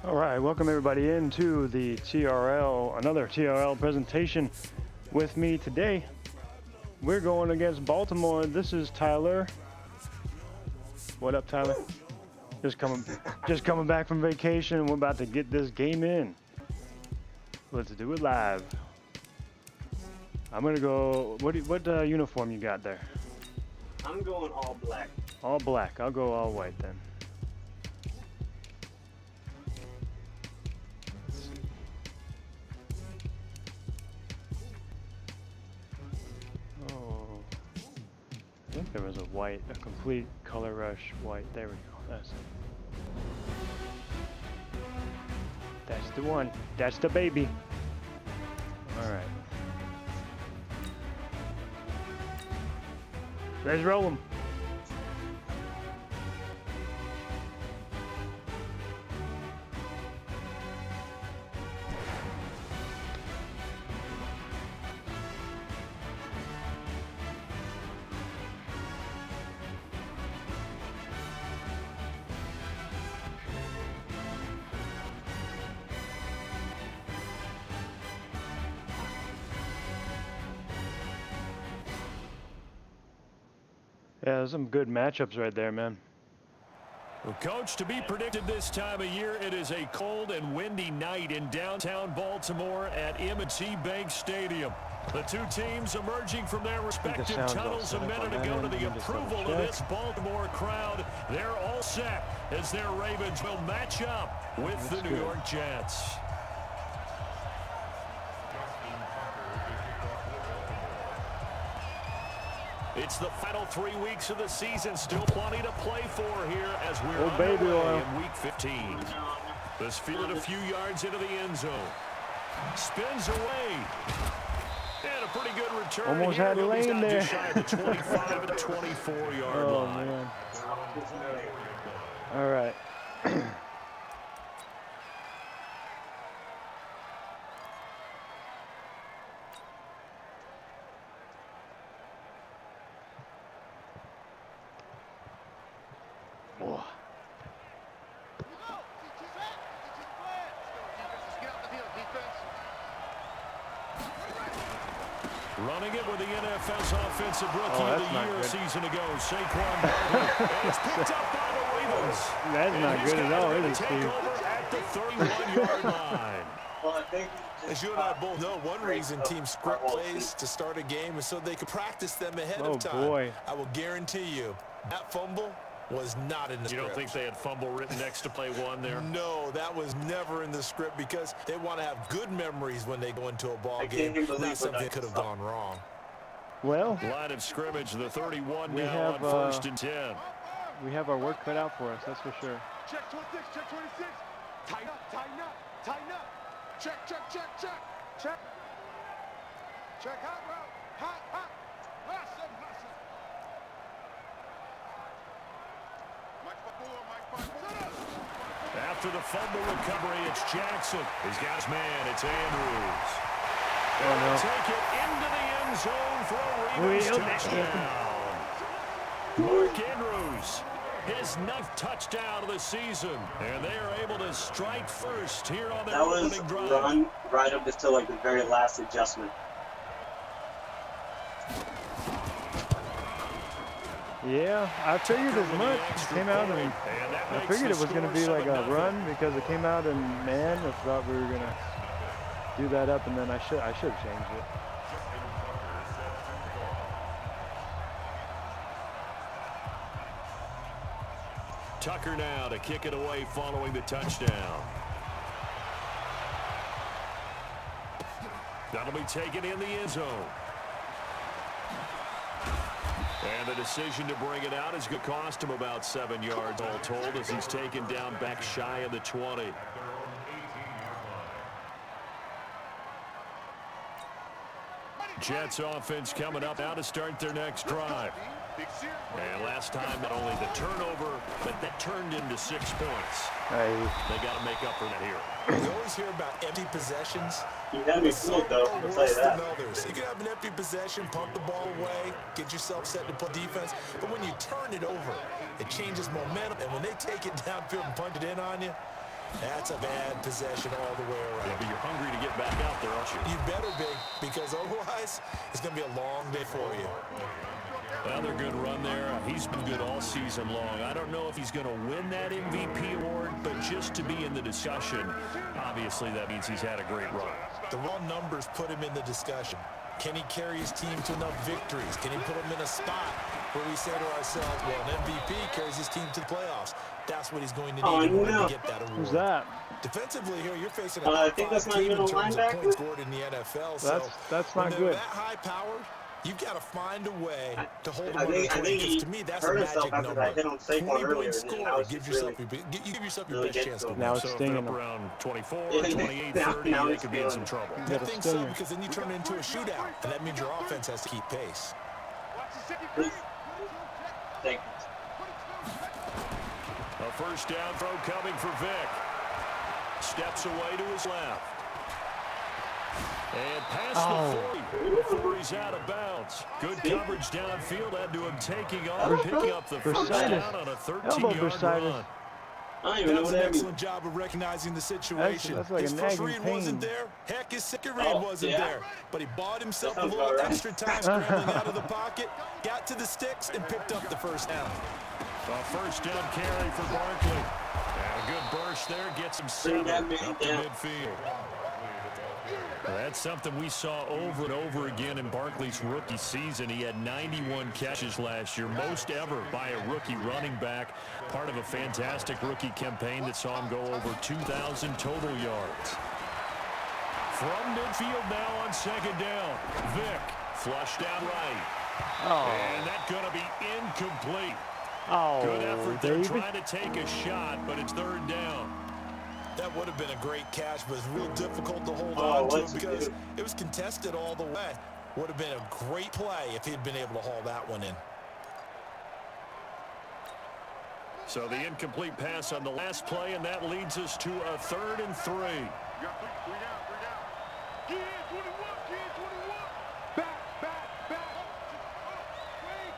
All right, welcome everybody into the TRL, another TRL presentation. With me today, we're going against Baltimore. This is Tyler. What up, Tyler? Just coming back from vacation. We're about to get this game in. Let's do it live. I'm gonna go. What uniform you got there? I'm going all black. All black. I'll go all white then. I think there was a white, a complete color rush white. There we go. That's it. That's the one. That's the baby. All right. Let's roll them. Yeah, there's some good matchups right there, man. Well, Coach, to be predicted this time of year, it is a cold and windy night in downtown Baltimore at M&T Bank Stadium. The two teams emerging from their respective tunnels a minute ago to the approval of this Baltimore crowd. They're all set as their Ravens will match up with the New York Jets. It's the final 3 weeks of the season. Still plenty to play for here as we're underway in Week 15. This field a few yards into the end zone. Spins away. And a pretty good return. Almost had a lane there. Just shy of the 25 and 24-yard line. Man. All right. Running it with the NFL's offensive rookie of the year a season ago, Saquon Barkley. And it's picked up by the Ravens. That's not good at all, is it, Steve? At the 31-yard line. Well, I think as you and I both know, one reason teams script plays to start a game is so they can practice them ahead of time. Oh, boy. I will guarantee you, that fumble was not in the script. You don't think they had fumble written next to play one there? No, that was never in the script because they want to have good memories when they go into a ball game. Not something that could have gone wrong. Well, line of scrimmage, the 31 we now have, on first and 10. We have our work cut out for us, that's for sure. Check 26, check 26. Tighten up, tighten up, tighten up. Check, check, check, check, check. Check hot route, hot, hot. Listen, listen. After the fumble recovery, it's Jackson. He's got his man. It's Andrews. Take it into the end zone for a Ravens touchdown. Mark Andrews, his 9th touchdown of the season. And they are able to strike first here on their opening drive. That was run right up until like the very last adjustment. Yeah, I figured as much. It came out and I figured it was going to be like a run because it came out and man, I thought we were going to do that up and then I should have changed it. Tucker now to kick it away following the touchdown. That'll be taken in the end zone. And the decision to bring it out is going to cost him about 7 yards all told as he's taken down back shy of the 20. Jets offense coming up now to start their next drive. And last time, not only the turnover, but that turned into 6 points. They got to make up for that here. You always hear about empty possessions. You gotta be fooled, though. I'll tell you that. You can have an empty possession, pump the ball away, get yourself set to play defense. But when you turn it over, it changes momentum. And when they take it downfield and punch it in on you, That's a bad possession all the way around. Yeah, but you're hungry to get back out there, aren't you? You better be, because otherwise it's going to be a long day for you. Another good run there. He's been good all season long. I don't know if he's going to win that MVP award, but just to be in the discussion, obviously that means he's had a great run. The raw numbers put him in the discussion. Can he carry his team to enough victories? Can he put them in a spot where we say to ourselves, well, an MVP carries his team to the playoffs. That's what he's going to need in order to get that award. Who's that? Defensively here, you're facing a I think that's my team in middle terms of linebacker. points scored in the NFL. That's when not they're good. that high-powered, you've got to find a way to hold them I under think 20, because he to me, that's a hurt magic himself after number. that hit on Saquon 20 earlier, points and then scored, now it's give just yourself really, your really best chance to getting win. Now it's So if stinging they're up him. around 24, Yeah, 28, now 30, it's they could be in feeling some it. trouble. You I gotta think sting so, him. because then you turn it into a shootout, and that means your offense has to keep pace. Thank you. A first down throw coming for Vic. Steps away to his left. And past the 40 before he's out of bounds. Good coverage downfield led to him taking off, picking up the first down on a 13-yard run. I don't even know That was what an that means. excellent job of recognizing the situation. That's like His a first nagging read wasn't pain. there. Heck, his second read Oh, wasn't yeah. there. But he bought himself That a sounds little about right. extra time scrambling out of the pocket, got to the sticks, and picked up the first down. A first down carry for Barkley. And a good burst there gets him settled that man up to down. midfield. That's something we saw over and over again in Barkley's rookie season. He had 91 catches last year, most ever by a rookie running back, part of a fantastic rookie campaign that saw him go over 2,000 total yards. From midfield now on second down, Vic flushed out right. And that's going to be incomplete. Good effort there David. trying to take a shot, but it's third down. That would have been a great catch, but it's real difficult to hold Oh, on to what's he because do? it was contested all the way. Would have been a great play if he'd been able to haul that one in. So the incomplete pass on the last play, and that leads us to a 3rd and 3. We got 3 down. Get in, 21, get in, 21. Back. Wait.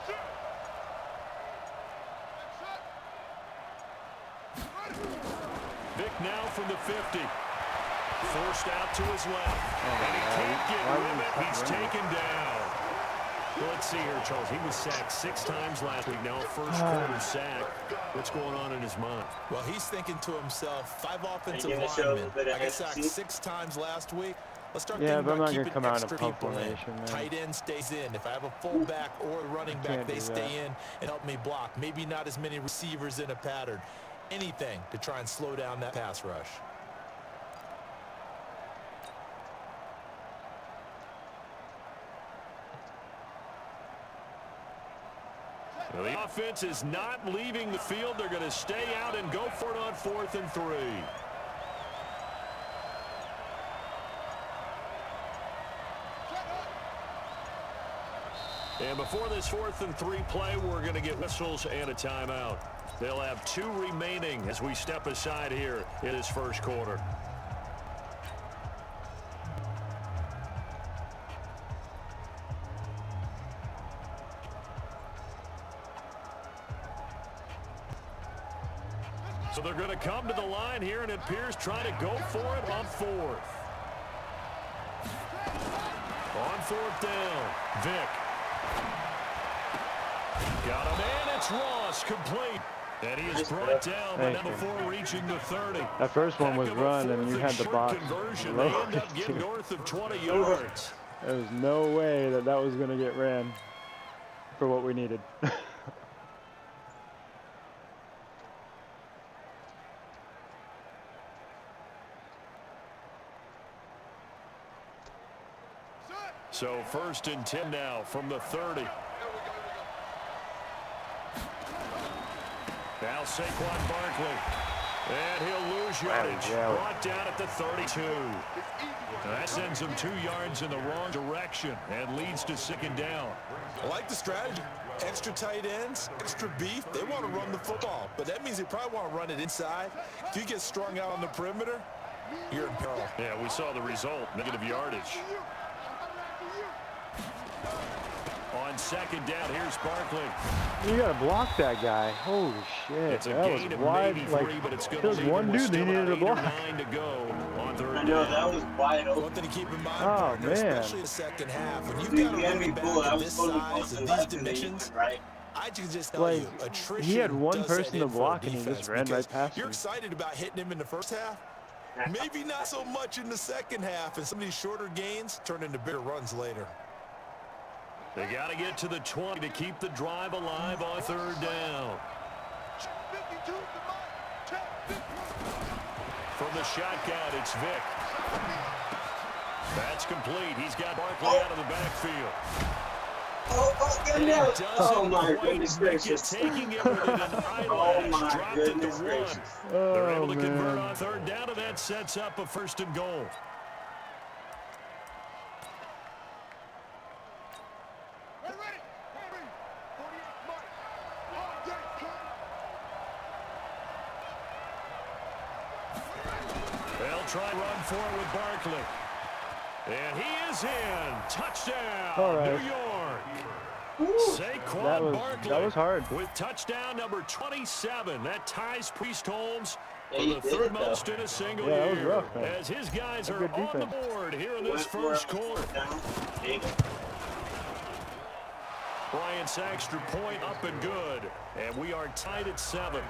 Sit. Vic now from the 50. Forced out to his left. And he can't get rid of it. He's taken down. Well, let's see here, Charles. He was sacked 6 times last week. Now a first quarter sack. What's going on in his mind? Well, he's thinking to himself, 5 offensive Are you gonna show a linemen. little bit of I got sacked FC? 6 times last week. Let's start Yeah, thinking but I'm about not gonna keeping come out in a extra pump people in. formation, man. Tight end stays in. If I have a fullback or a running back, can't they do stay that. in and help me block. Maybe not as many receivers in a pattern. Anything to try and slow down that pass rush. Well, the offense is not leaving the field. They're going to stay out and go for it on 4th and 3. And before this 4th and 3 play, we're going to get whistles and a timeout. They'll have 2 remaining as we step aside here in this first quarter. So they're going to come to the line here, and it appears trying to go for it on 4th. On 4th down, Vic. Got him, and it's Ross, complete. And he is brought down, but not before reaching the 30. That first one was Heck of a run, and you 4th had the short box conversion. They low. end up getting north of 20 yards. There was no way that was going to get ran for what we needed. So 1st and 10 now from the 30. Now Saquon Barkley. And he'll lose yardage. Brought down at the 32. That sends him 2 yards in the wrong direction and leads to 2nd down. I like the strategy. Extra tight ends, extra beef. They want to run the football, but that means they probably want to run it inside. If you get strung out on the perimeter, you're in peril. Yeah, we saw the result. Negative yardage. On second down, here's Barkley. You gotta block that guy. Holy shit. It's a That was gain of wide. maybe Like, 3, but it's going there to was leave one him with dude that still needed about a 8 or block. 9 to go on third I know down. that was wide open. One thing to keep in mind, Oh, partner, man. especially the second half, when you've Dude, got a you had me running fooled. back I of was this totally size going and left these and then you dimensions, went right. I can just tell Like, you, attrition he had one does person set to in for a block, and he defense just ran because right past you're him. excited about hitting him in the first half. Maybe not so much in the second half, and some of these shorter gains turn into bigger runs later. They got to get to the 20 to keep the drive alive on third down. From the shotgun, it's Vick. That's complete. He's got Barkley out of the backfield. Get And him down. he Oh doesn't my quite goodness make it, gracious. taking it with an eyelash. Oh my Dropped it to goodness 1. gracious. They're able to Oh, convert man. on third down, and that sets up a 1st and goal. They'll try and run for it with Barkley. And he is in. Touchdown, All right. New York. Saquon That was hard. Barkley with touchdown number 27. That ties Priest Holmes Yeah, for he the did 3rd it, though. most in a single Yeah, that was year. rough, man. As his guys That's are good on the defense. board here in this Went for first it, quarter. down. Take it. Bryant's extra point up and good. And we are tied at 7.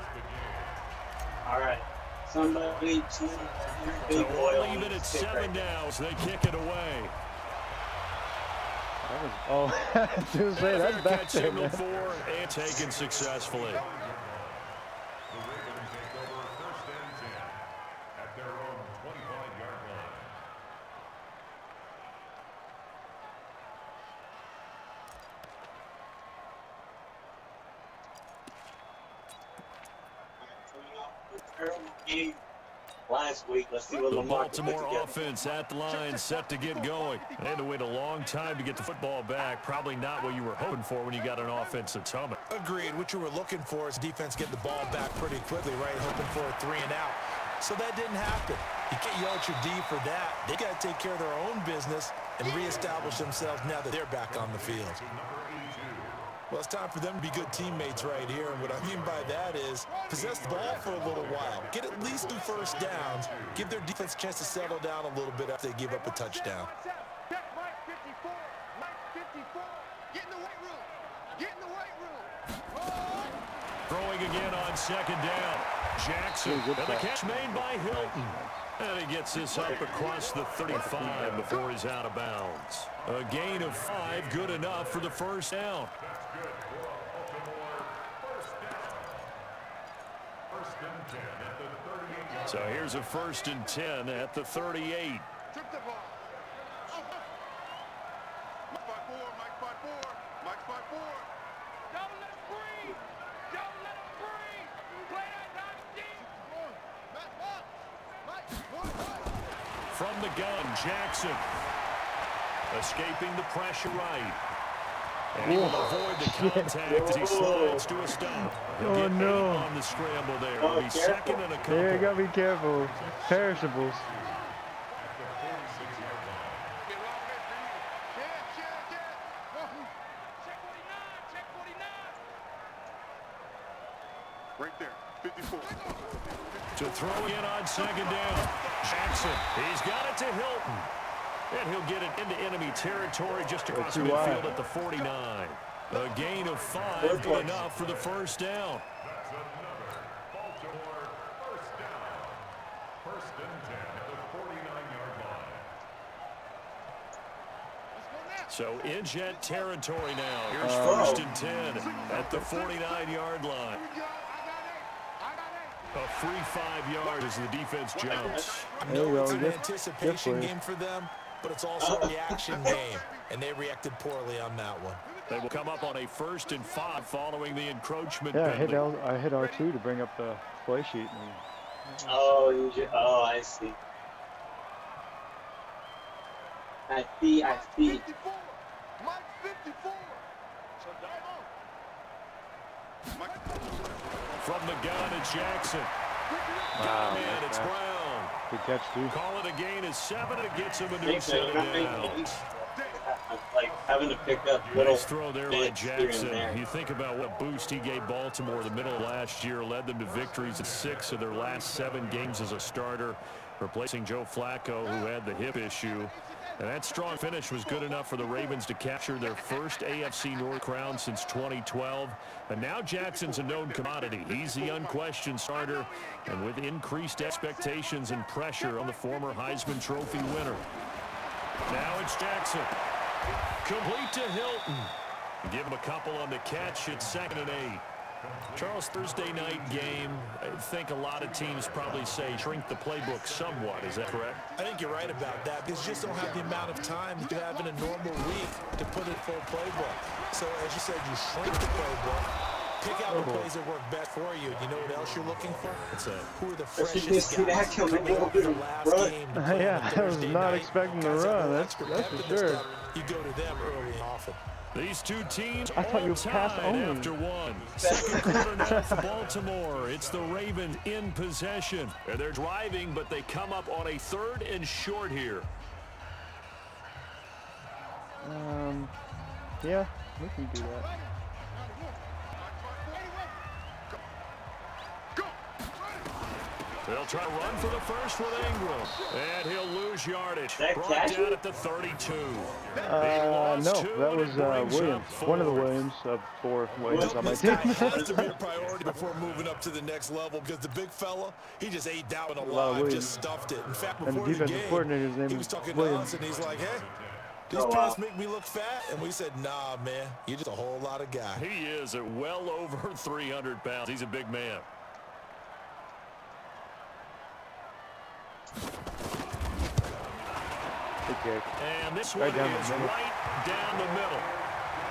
All right. Somebody tune big So oil. we'll leave it at 7 now as they kick it away. That was, oh, I was going to say, that's Fair back catch there, signal man. for and taken successfully. Terrible game last week. Let's see what The Lamar can put Baltimore together. offense at the line, set to get going. They had to wait a long time to get the football back. Probably not what you were hoping for when you got an offensive tumbler. Agreed. What you were looking for is defense getting the ball back pretty quickly, right? Hoping for a 3 and out. So that didn't happen. You can't yell at your D for that. They got to take care of their own business and reestablish themselves now that they're back on the field. Well, it's time for them to be good teammates right here. And what I mean by that is possess the ball for a little while. Get at least 2 first downs. Give their defense a chance to settle down a little bit after they give up a touchdown. Throwing again on second down. Jackson, and the catch made by Hilton. And he gets this up across the 35 before he's out of bounds. A gain of 5, good enough for the first down. So here's a 1st and 10 at the 38. Took the ball. Mike by 4, Mike by 4, Mike by 4. Don't let him breathe. Don't let him breathe. Play that nice deep. From the gun, Jackson. Escaping the pressure right. And he will avoid the contact as he slides to a stop. He'll Oh, get 8 no. on the scramble there. Oh, He'll be second and a couple. Yeah, you gotta be careful. Perishables. Right there, 54. To throw in on second down. Jackson, he's got it to Hilton. And he'll get it into enemy territory just across too wide. midfield at the 49. A gain of 5, good enough for the first down. So in jet territory now. Here's 1st and 10 at the 49-yard line. A free 5 yards as the defense jumps. I There you know it's go. an Good anticipation play. game for them, but it's also a reaction game, and they reacted poorly on that one. They will come up on a 1st and 5 following the encroachment Yeah, penalty. I hit R2 to bring up the play sheet. And Oh, I see. I see. 54. Mike 54. So Mike. From the gun, it's Jackson. wow, Man, it's that's Brown. good catch too. Call it a gain of 7. It gets him a new Thanks, set of man. downs. like having to pick up little Nice throw there by bits here and Jackson. there. You think about what boost he gave Baltimore the middle of last year, led them to victories in 6 of their last 7 games as a starter, replacing Joe Flacco, who had the hip issue. And that strong finish was good enough for the Ravens to capture their first AFC North crown since 2012. And now Jackson's a known commodity. He's the unquestioned starter, and with increased expectations and pressure on the former Heisman Trophy winner. Now it's Jackson. Complete to Hilton. Give him a couple on the catch. It's 2nd and 8. Charles, Thursday night game, I think a lot of teams probably say shrink the playbook somewhat. Is that correct? I think you're right about that, because you just don't have the amount of time that you have in a normal week to put it full playbook. So, as you said, you shrink the playbook, pick out the plays that work best for you. You know what else you're looking for? What's that? Who are the Especially freshest see that guys coming coming over up for the the last run. game to play Yeah, on I was Thursday not night? expecting the Guys that run. know That's extra for depth in this sure. stuff, you go to them early and often. These two teams I thought all you passed tied only. after one. Second quarter now for Baltimore. It's the Ravens in possession. And they're driving, but they come up on a 3rd and short here. Yeah, we can do that. They'll try to run for the first with Ingram. And he'll lose yardage. That Brought catch down it? at the 32. No, that was Williams. One of the Williams of 4 Williams on my This team. guy has to be a priority before moving up to the next level, because the big fella, he just ate that one alive, Williams. just stuffed it. In fact, And the before the defensive game, coordinator's name he is was talking to Williams. us, and he's like, hey, these Oh, pants wow. make me look fat. And we said, nah, man, you're just a whole lot of guy. He is at well over 300 pounds. He's a big man. Good kick. And this Right one down the is middle. right down the middle.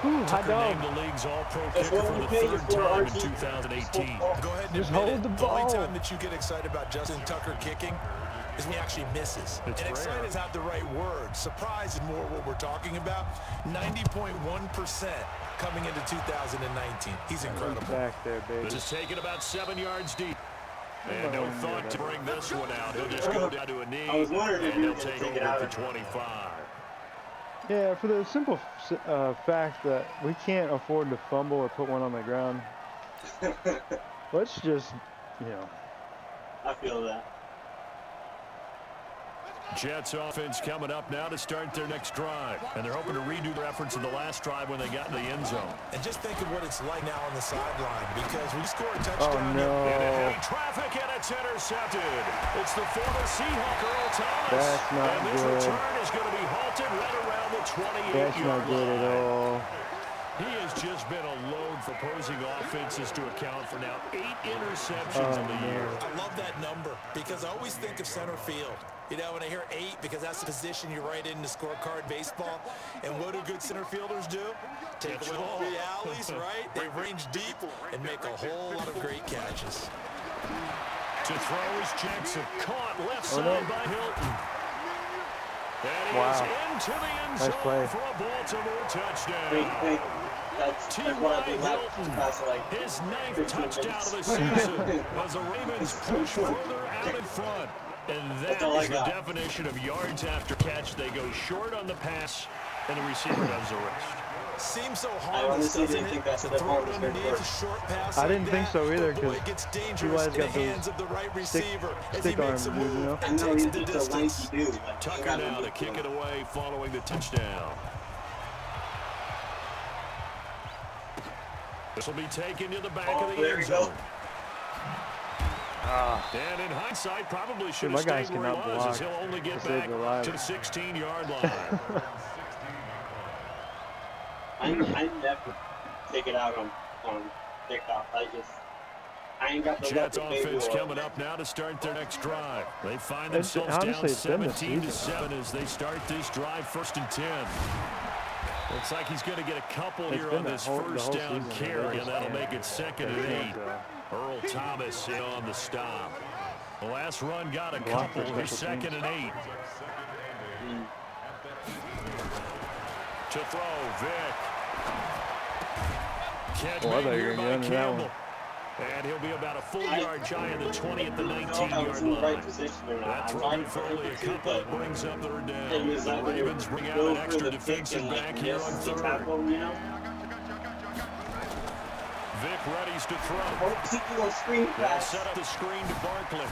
Ooh, hot Tucker dog. named the league's all-pro That's kicker what for we the paid 3rd for, time in RG. 2018. Go ahead and Just admit hold it. the The only ball. time that you get excited about Justin Tucker kicking is when he actually misses. It's And rare. excited is not the right word. Surprise is more what we're talking about. 90.1% coming into 2019. He's incredible. Back there, baby. This is taken about 7 yards deep. And no thought to bring this one out. He'll just go down to a knee, I was wondering if and you he'll were gonna take take it over out at of the 25. Yeah, for the simple fact that we can't afford to fumble or put one on the ground. Let's just, I feel that. Jets offense coming up now to start their next drive. And they're hoping to redo their efforts in the last drive when they got in the end zone. And just think of what it's like now on the sideline, because we score a touchdown. Oh, no. Into heavy traffic, and it's intercepted. It's the former Seahawk, Earl Thomas. That's not and this good. return is going to be halted right around the 28-yard That's not good at all. He has just been a load for opposing offenses to account for now 8 interceptions in the year. I love that number, because I always think of center field. You know, when I hear 8, because that's the position you write in the scorecard baseball. And what do good center fielders do? Take a little alleys, right? They range deep and make a whole lot of great catches. To throw is Jackson. Caught left Oh, side no. by Hilton. And he Wow. is into the end Nice zone play. for a Baltimore touchdown. Hey, that's what I've been having to pass like His 9th 15 touchdown of the minutes. season as the Ravens push further out in front. And that That's all I is the got. definition of yards after catch. They go short on the pass, and the receiver does the rest. Seems so I harmless, honestly doesn't didn't it? think that's To the throw it hardest thing underneath a first. short pass I like didn't think that, so either, but boy, 'cause it gets Eli's dangerous in the got those hands of the right receiver as he stick makes a arm dude, move I and know takes he's it the just a lanky distance. dude. Like, I Tucker gotta now to look kick for it him. away following the touchdown. This will be taken to the back of the there end you go. zone. And in hindsight, probably should my have guys stayed where he cannot was, as block he'll only get to save back their lives. to the 16-yard line. I never take it out on kickoff. I ain't got the Jets luck to pay offense for it. coming up now to start their next drive. They find It's- themselves honestly, down it's been the 17-7 as they start this drive, 1st and 10. Looks like he's going to get a couple It's here been on the this whole first down season. carry, They and that'll just make it 2nd and 8. Earl Thomas in on the stop. The last run got a Block for couple. Here's special 2nd and 8. To throw, Vick. Catch Oh, I made thought you here were by gonna get under that Campbell. one. And he'll be about a full yard shy of the 20 at the I was in 19-yard the right line. position or not. That I throw tried good to for put only a it too, couple. but It brings up third it down. was The either Ravens bring out go an for extra the pick defensive and back like here miss on the third. tackle, you know? Vic readies to throw. Oh, people on screen They'll pass. set up the screen to Barkley. He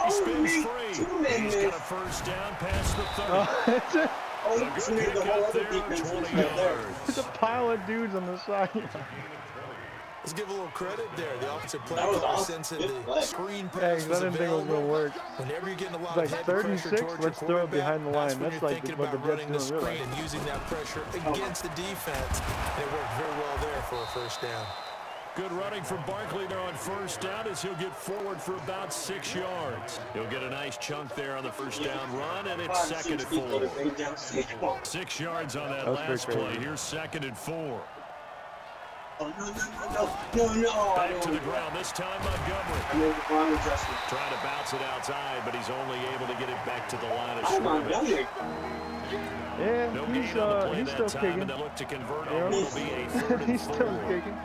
Oh, spins wait, free. 2 men He's got a missed. first down past the 30. Oh, it's a, Oh, A it's good made the pick whole up other there on defense 20 right there. it's a yards. pile of dudes on the side. Let's give a little credit there. The offensive play That was caller awesome. sensing Good the play. screen Yeah, pass 'cause was I didn't think it was available. gonna work. Whenever you're getting a lot Like of head 36, pressure towards your let's throw it behind the quarterback, line. that's That's when like you're thinking what the about Jets running do the in real screen life. and using that pressure against the defense. And it worked very well there for a first down. Good running for Barkley there on first down as he'll get forward for about 6 yards. He'll get a nice chunk there on the first down run, and it's 5, second 6 and people to 4. bring down 6. 6 yards on that That was pretty last play. crazy. Here's second and 4. Oh, no. I Back to don't the ground, this time Montgomery. I made the wrong adjustment. Trying to bounce it outside, but he's only able to get it back to the line of I'm on scrimmage. Yeah, No gain on the play he's that still time, and kicking. they'll look to convert Yeah. on what will be a third and He's still 4. kicking.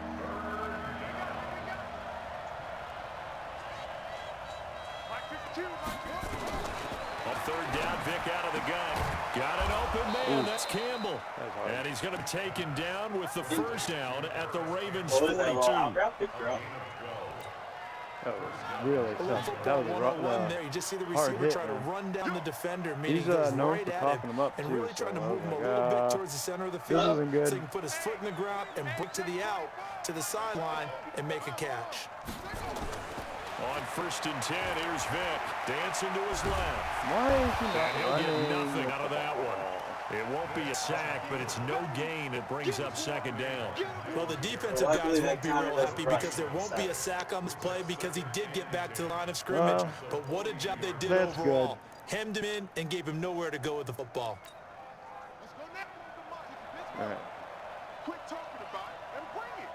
On third down, Vic out of the gun. Got an open man. That's Campbell. That's hard. And he's going to be taken down with the first down at the Ravens What was that? 42. Route pick her up. That was really A little tough. football That was a 101 there. You just see the hard receiver hit, try to man. run down the defender, meaning He's he goes known right for at popping him him up and too. really trying to so I move was him a like, little bit towards the center of the field isn't good. so he can put his foot in the ground and break to the out, to the sideline, and make a catch. On first and 10, here's Vic. Dancing to his left. Why is he And not he'll get running? nothing out of that one. It won't be a sack, but it's no gain. It brings up second down. Well, the defensive Well, guys luckily won't that be counted real as a happy rush. because there won't be a sack on this play because he did get back to the line of scrimmage. Well, But what a job they did that's overall. Hemmed him in and gave him nowhere to go with the football. All right. Quit talking about it and bring it.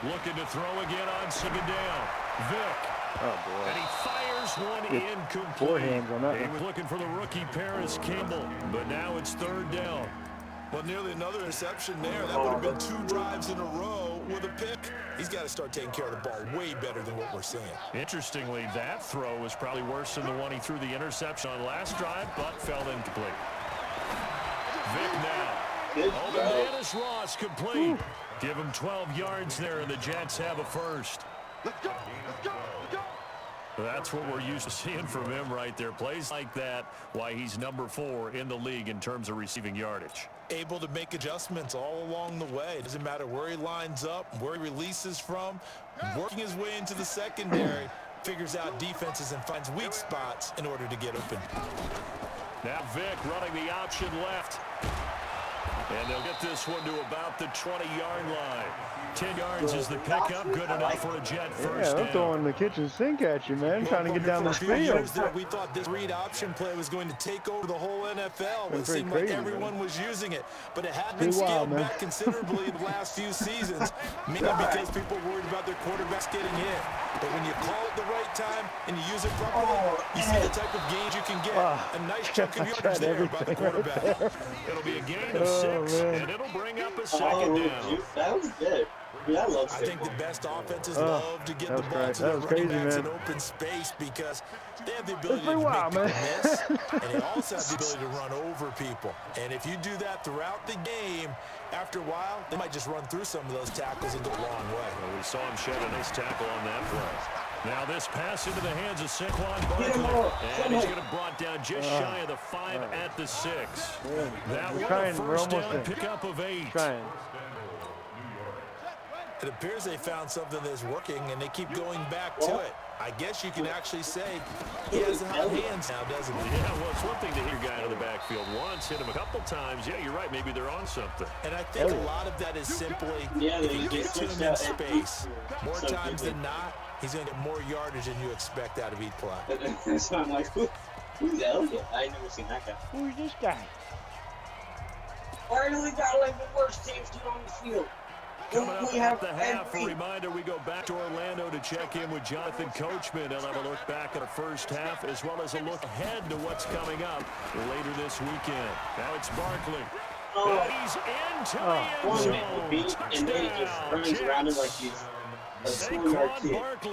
Looking to throw again on second down. Vic. Oh boy. And he fires one Get incomplete. four hands on that He one. was looking for the rookie Paris Campbell, but now it's third down. Well, nearly another interception there. That would have been 2 drives in a row with a pick. He's got to start taking care of the ball way better than what we're seeing. Interestingly, that throw was probably worse than the one he threw the interception on last drive, but fell incomplete. Vic now. Good Oh, throw. the man is Ross complete. Give him 12 yards there, and the Jets have a first. Let's go. Let's go. Let's go. That's what we're used to seeing from him right there. Plays like that, why he's number 4 in the league in terms of receiving yardage. Able to make adjustments all along the way. It doesn't matter where he lines up, where he releases from, working his way into the secondary, figures out defenses and finds weak spots in order to get open. Now Vic running the option left. And they'll get this one to about the 20-yard line. 10 yards is the pickup. Good enough for a Jet Yeah, first they're down. throwing the kitchen sink at you, man. Trying to get down For the a few years field. there, we thought this read option play was going to take over the whole NFL. Been It pretty seemed crazy, like everyone man. was using it, but it had been Pretty wild, scaled man. back considerably in the last few seasons, mainly because people were worried about their quarterbacks getting hit. But when you call it the right time and you use it properly, you see the type of gains you can get. A nice chunk of I yardage tried there by the everything right quarterback. there. It'll be a gain of Oh, 6, man. and it'll bring up a Oh, second down. that was good. Yeah, I love I think the best offenses Oh, love to get that the was ball great. to That the was running crazy, backs in man. open space because they have the ability pretty to wild, make people man. miss, and they also have the ability to run over people. And if you do that throughout the game, after a while, they might just run through some of those tackles and go a long way. Well, we saw him shed a nice tackle on that play. Now this pass into the hands of Saquon Get him Barkley. all. And he's going to brought down just shy of the 5 at the 6. That We're one trying, a we're first almost down there. pickup of 8. Trying. It appears they found something that's working, and they keep going back to it. I guess you can actually say he has hot hands now, doesn't he? Yeah, well, it's one thing to hit your guy out of the backfield once, hit him a couple times. Yeah, you're right. Maybe they're on something. And I think a lot of that is simply Yeah, if they you get to switched him in out space, more so times quickly. than not, he's going to get more yardage than you expect out of each play. So I'm like, who's Elliott? I ain't never seen that guy. Who's this guy? Why do we got like the worst teams to on the field? Coming up We at have the half, a every- reminder, we go back to Orlando to check in with Jonathan Coachman. He'll have a look back at the first half as well as a look ahead to what's coming up later this weekend. Now it's Barkley. Oh, He's into Oh, the end one zone. beat, and then he just runs around him like he's a schoolyard Saquon kid. Barkley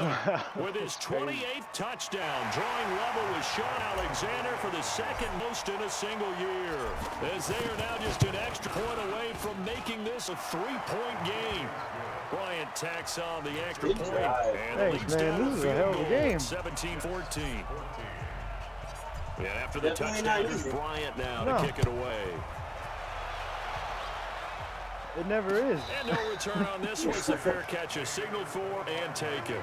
with his 28th touchdown, drawing level with Sean Alexander for the second most in a single year. As they are now just an extra point away from making this a 3-point game. Bryant tacks on the extra Good point, drive. and Thanks, leads man. down This is the a hell field of a goal game. at 17-14. And after the Definitely touchdown, not it's easy. Bryant now No. to kick it away. It never is. And no return on this was the fair catch, a signal for and take it.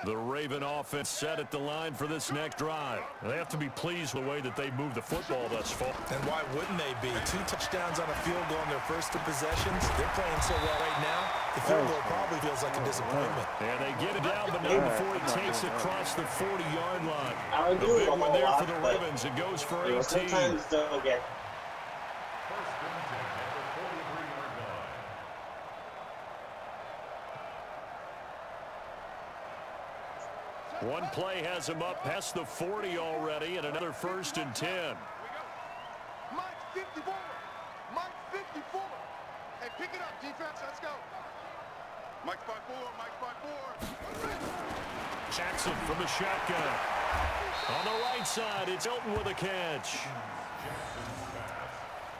The Raven offense set at the line for this next drive. They have to be pleased with the way that they moved the football thus far. And why wouldn't they be? 2 touchdowns on a field goal in their first 2 possessions. They're playing so well right now, the field goal probably feels like a disappointment. And they get it down, but not before he takes it across the 40-yard line. I would A do big a one whole there lot, for the but, Ravens. It goes for you know, 18. sometimes they'll get. One play has him up past the 40 already, and another 1st and 10. Mike 54. Mike 54. Hey, pick it up, defense. Let's go. Mike 5-4. Mike 5-4. Jackson from the shotgun. On the right side, it's Hilton with a catch.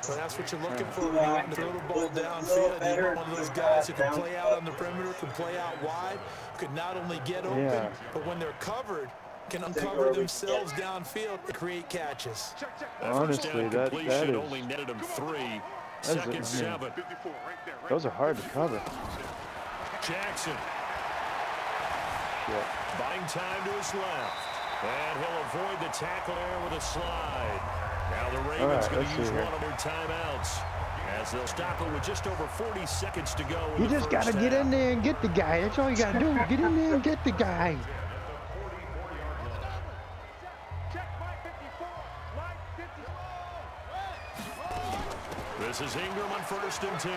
So that's what you're looking for when you want to throw the ball downfield. You want one of those guys who can play out on the perimeter, can play out wide, could not only get open, but when they're covered, can uncover themselves downfield and create catches. Honestly, that is. Only netted him 3. That's Second it. 7. 54, right there. Right Those are hard to cover. Jackson Yeah. buying time to his left. And he'll avoid the tackle there with a slide. Now the Ravens going to use one of their timeouts as they'll stop it with just over 40 seconds to go. You just got to get in there and get the guy. That's all you got to do. Get in there and get the guy. Check Mike 54. Mike 54. This is Ingram on 1st and 10.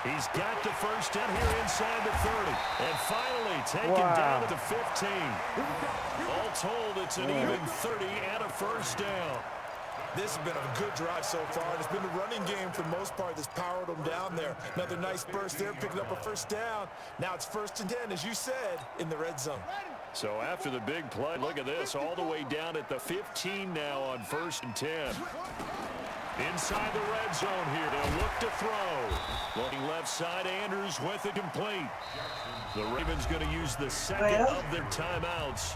He's got the first down here inside the 30. And finally taken down at the 15. All told, it's an even 30 and a first down. This has been a good drive so far. It's been the running game for the most part that's powered them down there. Another nice burst there, picking up a first down. Now it's 1st and 10, as you said, in the red zone. So after the big play, look at this, all the way down at the 15 now on 1st and 10. Inside the red zone here, they'll look to throw. Looking left side, Andrews with it complete. The Ravens going to use the second of their timeouts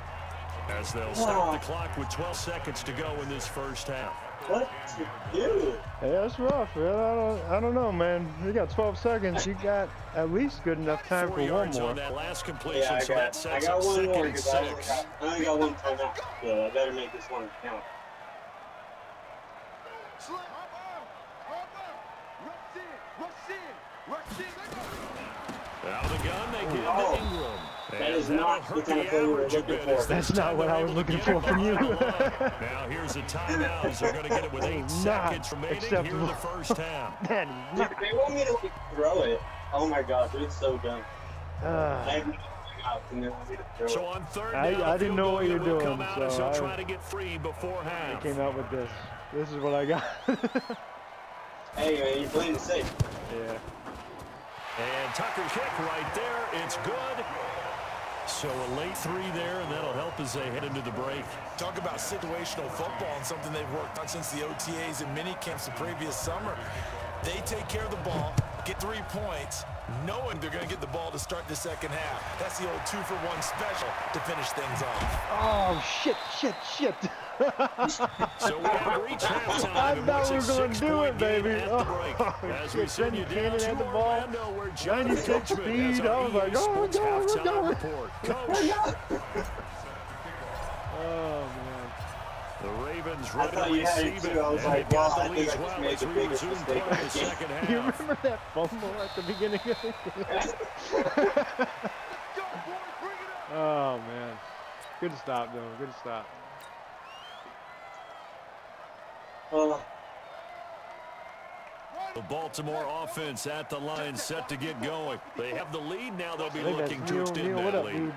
as they'll start the clock with 12 seconds to go in this first half. What to do? Hey, that's rough, man. I don't know, man. You got 12 seconds. You got at least good enough time 4 for one yards more. on that last completion, Yeah, so that I sets got up one 2nd more and because 6. I only got one timeout. So I better make this one count. Slip. Rush in. Out of the gun, they give to Ingram. That is not the kind of play we were looking for. That's not what I was looking for from you. Now here's a timeout as they're going to get it with 8 seconds remaining here in the first half. That is Dude, not. they want me to throw it. Oh my gosh, it's so dumb. I have no out and they want me to throw So it. on 3rd I down, didn't know what you were doing, come out as so they'll I- try to get 3 before I half. came out with this. This is what I got. Hey man, you're playing it safe. Yeah. And Tucker kick right there. It's good. So a late 3 there, and that'll help as they head into the break. Talk about situational football and something they've worked on since the OTAs and mini camps the previous summer. They take care of the ball, get 3 points, knowing they're going to get the ball to start the second half. That's the old 2-for-1 special to finish things off. Oh, shit. So we have reached halftime. I in thought we what's were a going to do 6-point it, baby. game at the break. As we Shit, send you Brendan down Cannon had to the ball. Orlando, where John 96 Coachman has speed. our I was like, EA oh, Sports we're going. halftime report. Coach, Oh, man. the Ravens I ready thought to you had it receive it. too. I was And like, they've got well, the I lead think I as just well made as the we biggest resume mistake play of in the the game. second You half. remember that fumble at the beginning of the game? Oh, man. Good stop, though. Good stop. The Baltimore offense at the line set to get going. They have the lead now. They'll be I think that's looking to Neil. extend Neil, what that up, lead. dude?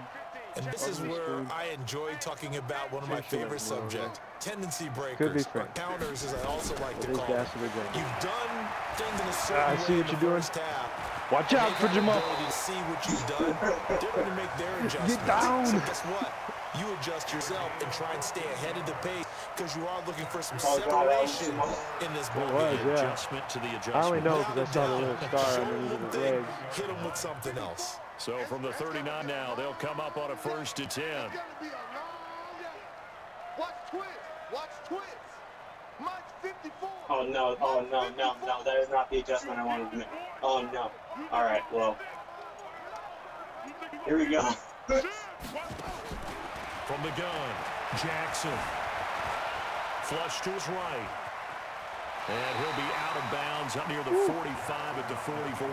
And this is where I enjoy talking about one of my favorite subjects, tendency breakers, or counters, as I also like to call them. You've done things in a certain way in the first half. Watch out for Jamal. To see what you've done, they're going to make their adjustments. Get down. So guess what? You adjust yourself and try and stay ahead of the pace because you are looking for some separation in this ball game. Adjustment to the adjustment. I only know because I saw the little star underneath the legs. Hit them with something else. So from the 39 now, they'll come up on a 1st and 10. Watch twist. Watch twist. Mike's 54. Oh no, oh no, no, no. That is not the adjustment I wanted to make. Oh no. Alright, well. Here we go. From the gun, Jackson. Flush to his right. And he'll be out of bounds up near the 45 at the 44.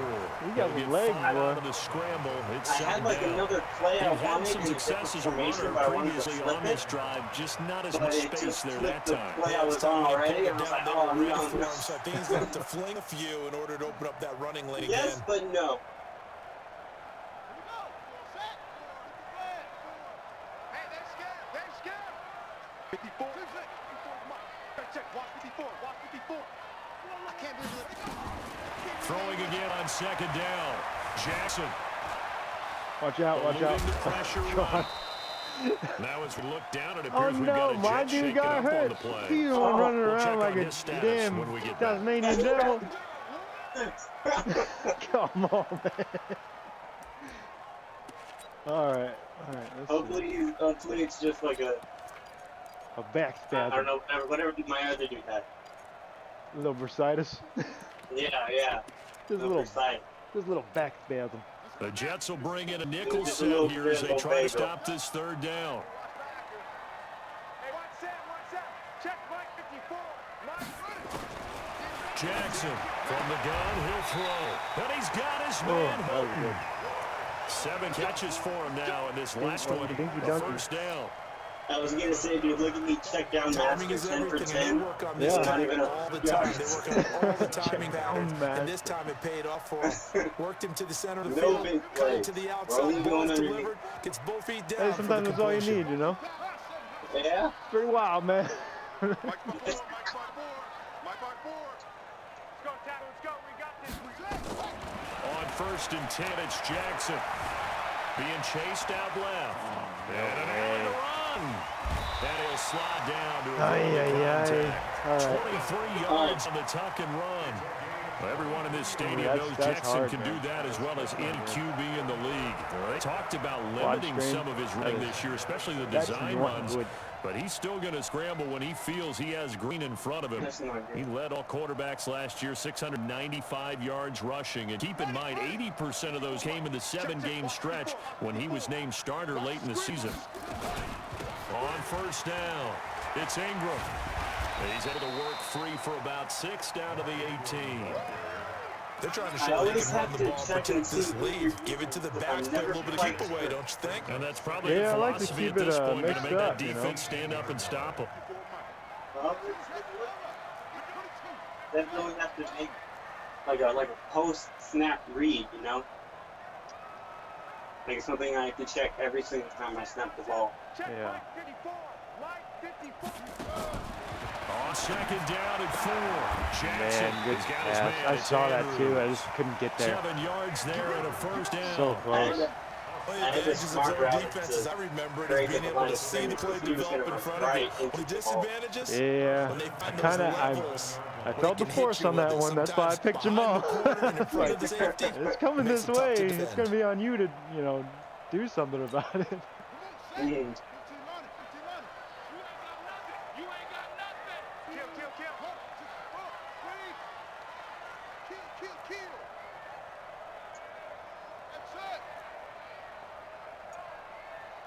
He got his legs, out boy. of the scramble. It's I had like down. another play I He had wanted some in success as a formation, runner but I wanted to previously flip on this it. drive, just not as But much it space just there flipped that the time. play I was on already. I was like, oh no. So I think he's going to have to fling a few in order to open up that running lane Yes, again. but no. Hey, they're scared. They're scared. 54. Check. Watch 54. Watch 54. I can't believe it. Throwing again on 2nd down. Jackson. Watch out, watch out. Eluding the pressure run. Now as we look down, it appears Oh we've got no, a my jet dude shaking got up on hurt. the play. He's the one running We'll check around like on a his status damn when we get back. Tasmanian devil. Come on, man. All right. Hopefully it's just like a back I spasm. don't know, whatever my other dude had. A little bursitis. Yeah. Just a little back spasm. The Jets will bring in a nickel Just a set little here as they try to bagel. stop this 3rd down. Hey, watch that. Check Mike 54. Mike. Jackson from the gun, he'll throw. And he's got his man that was Houghton. good. 7 catches for him now, and this last one, dinky a donkey. 1st down. I was gonna say, dude, look at me check down Timing master is 10 for everything, and 10. they work on this Yeah. timing all the time. They work on all the timing Check patterns, down and this time it paid off for him. Worked him to the center of the No field, big cut it plays. to the We're outside, only ball going is underneath. delivered, gets both feet down. Hey, for sometimes the that's all you completion. need, you know? Yeah? Pretty wild, man. Mike by 4. Mike by 4. Mike by 4. Let's go, Tatter. Let's go. We got this. On 1st and 10, it's Jackson. Being chased out left. And an alley to run. And he'll slide down to a contact. All right. 23 yards on the tuck and run. Well, everyone in this stadium knows Jackson hard, can man. do that as well as any QB in the league. They talked about limiting strain. some of his running this year, especially the That's design not runs. good. But he's still going to scramble when he feels he has green in front of him. That's not good. He led all quarterbacks last year, 695 yards rushing. And keep in mind, 80% of those came in the 7-game stretch when he was named starter late in the season. On 1st down, it's Ingram. He's able to work free for about 6 down to the 18. They're trying to I show they always can run have the to ball, check protect and see this who lead. you're Give it to the I'm backs, put a never little bit of quite keep away, sure. don't you think? And that's probably Yeah, the I like to philosophy keep at it, this point, going to mixed make that up, you know? defense stand up and stop him. Well, definitely have to make like a post-snap read, you know? Like something I have to check every single time I snap the ball. Yeah. Mike 54. Mike 54. On 2nd down at 4. Jackson Man, good has got his pass. man. I It's saw that too. I Andrews. just couldn't get there. 7 yards there and a 1st down. So close. One of I the had a advantages of smart zone route defense, to as I remember it, break is being the able line to of see the scrimmage. play He was develop gonna in front run of you. right One of the into the ball. disadvantages, Yeah. when they find those Kinda, levels, I when felt they the can hit force you on with that it, one. That's why I sometimes picked behind Jamal. the corner and in front of the safety. It's coming Makes this it tough way. to It's defend. going to be on you to, you know, do something about it. Mm. You ain't got nothing. Kill. Kill. That's it.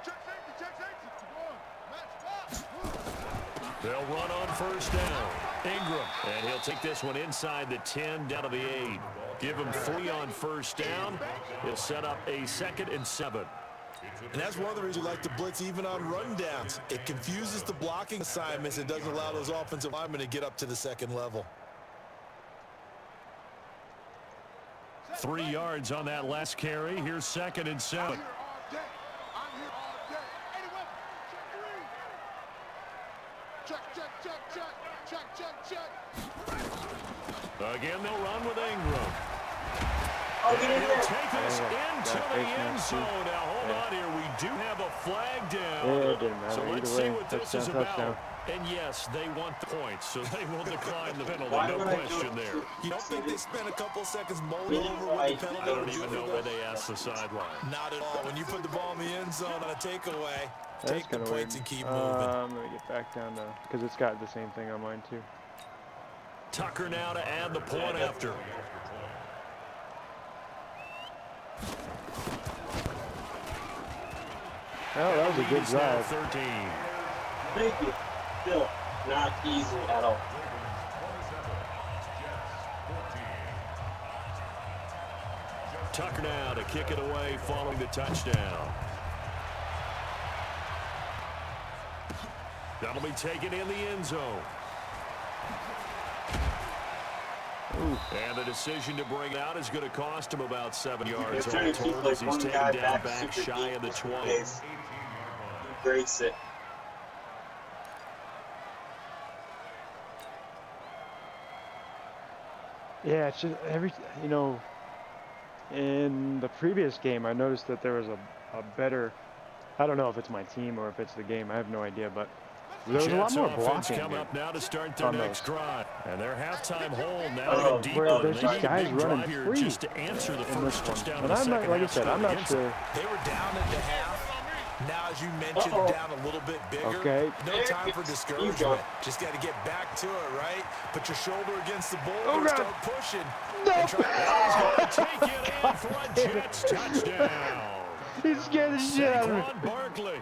Check safety. Come on. Match up. They'll run on 1st down. Ingram. And he'll take this one inside the 10 down to the 8. Give him 3 on 1st down. He'll set up a 2nd and 7. And that's one of the reasons we like to blitz even on rundowns. It confuses the blocking assignments and doesn't allow those offensive linemen to get up to the 2nd level. 3 yards on that last carry. Here's 2nd and 7. I'm here all day. I'm here all day. Anyway, check, check, check, check, check, check, check. Again, they'll run with Ingram. Oh, And get in he'll there. take this into that the face end mask, zone. Now, hold on here. We do have a flag down. Yeah, it didn't matter. So let's Either see way, what this touchdown, is about. touchdown. And yes, they want the points, so they will decline the penalty. Why No would I question do- there. You don't think they spent a couple seconds mulling Really? over Why? what the penalty I don't would do even for know them? where they asked the sideline. Not at all. When you put the ball in the end zone on a takeaway, That's take the kind of points weird. and keep moving. Let me get back down to, because it's got the same thing on mine too. Tucker now to add the point after. Oh, that was a good He's now drive. 13. Thank you. Still not easy at all. Tucker now to kick it away following the touchdown. That'll be taken in the end zone. And the decision to bring it out is going to cost him about 7 yards They're trying all to keep told like as he's one taken guy down back back super shy deep of the just in 20. case. He breaks it. Yeah, it's just in the previous game, I noticed that there was a better, I don't know if it's my team or if it's the game, I have no idea, but there was a lot Jets more offense blocking come there. up now to start their on next those. drive. And their halftime hole now Oh, even deeper. Where there's They just need a guys big running drive here free just to answer the in this first one. touchdown And of the I'm not, second like I half said, I'm scored not against sure. them. They were down at the half. Now, as you mentioned, down a little bit bigger. Okay. No time for You go. discouragement. Just got to get back to it, right? Put your shoulder against the boulder Oh, and God. start pushing. No! And try He's going to take it in for a Jets touchdown. He scared the shit out of me. Saquon Barkley